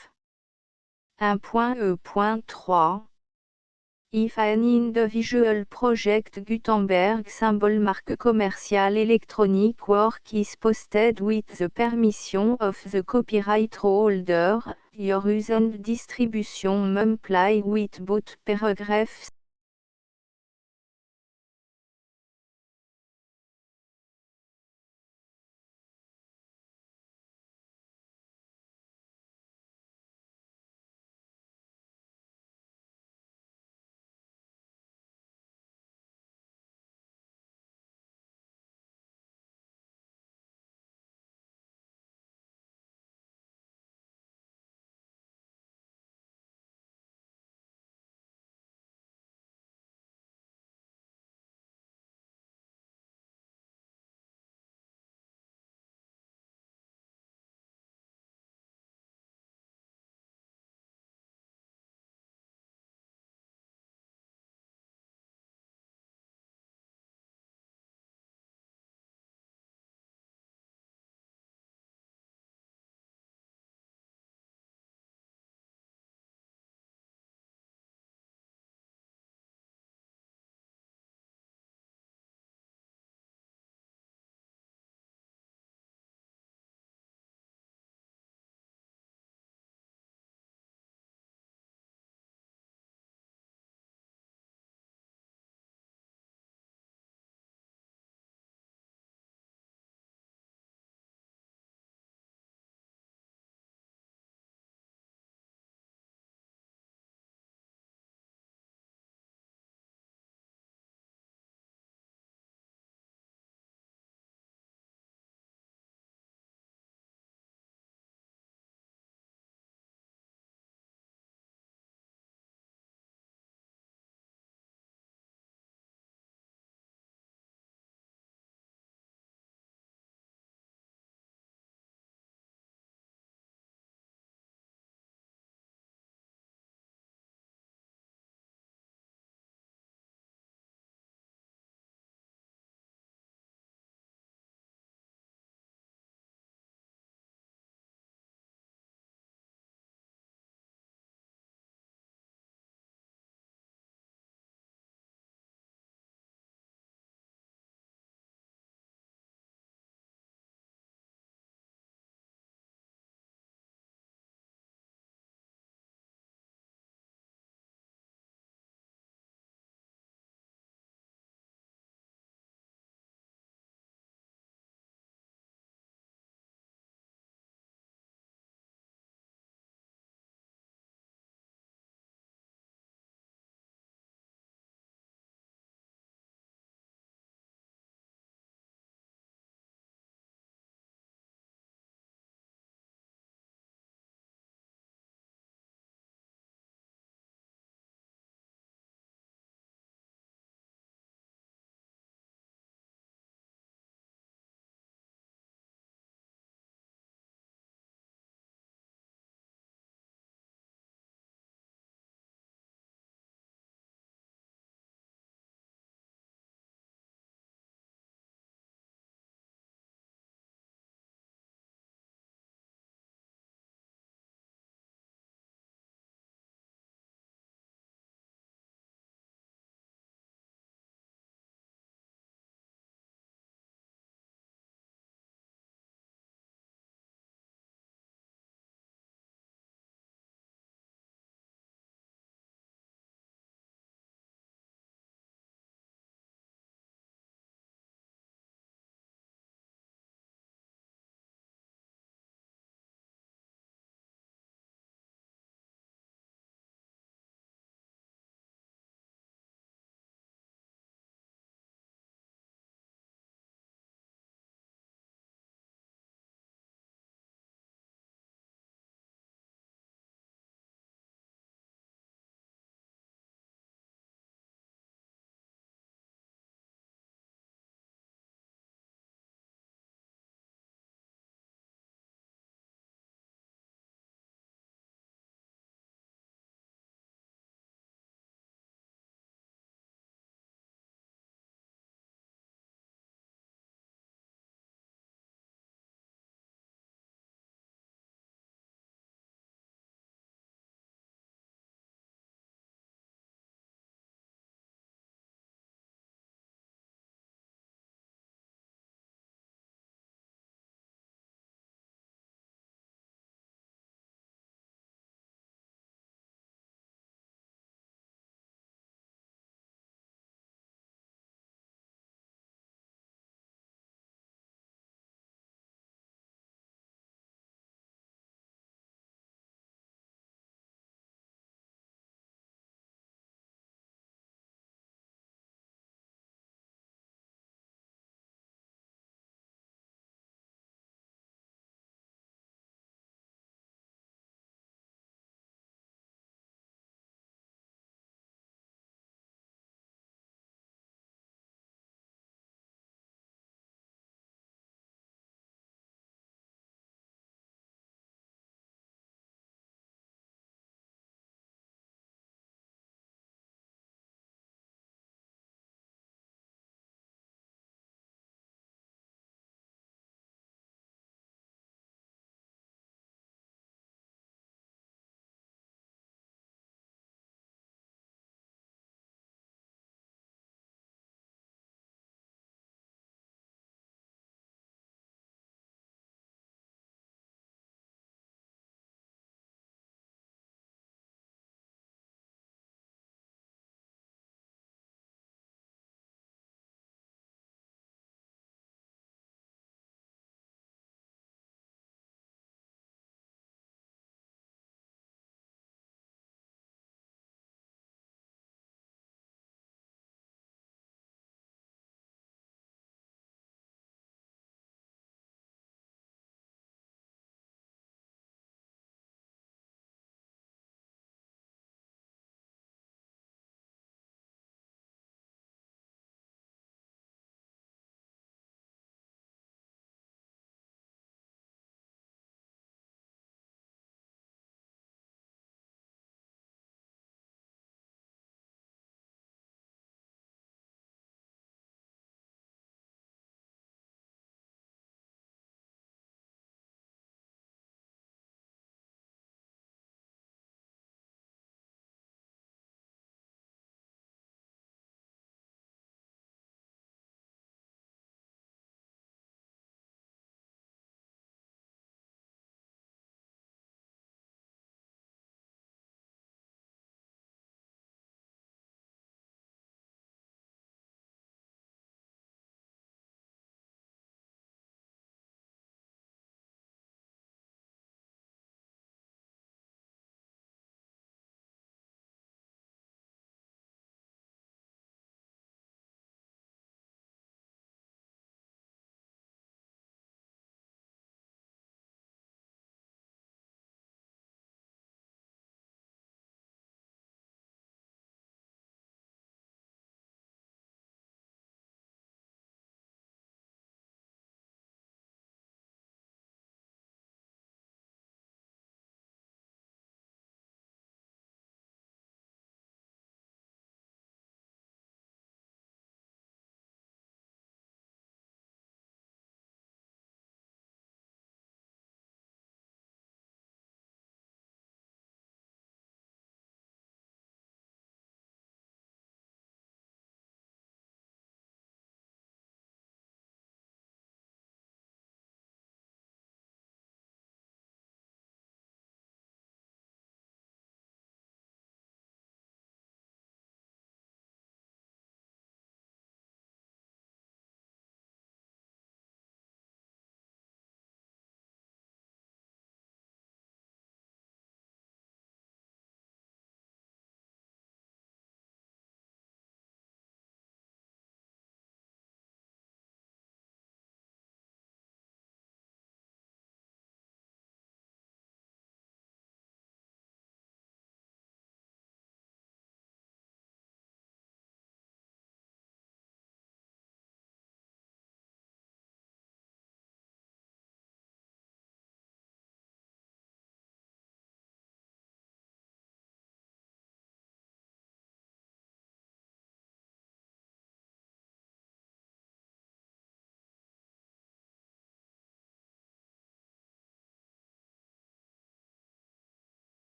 1.3. If an individual Project Gutenberg symbol mark commercial electronic work is posted with the permission of the copyright holder, your use and distribution comply with both paragraphs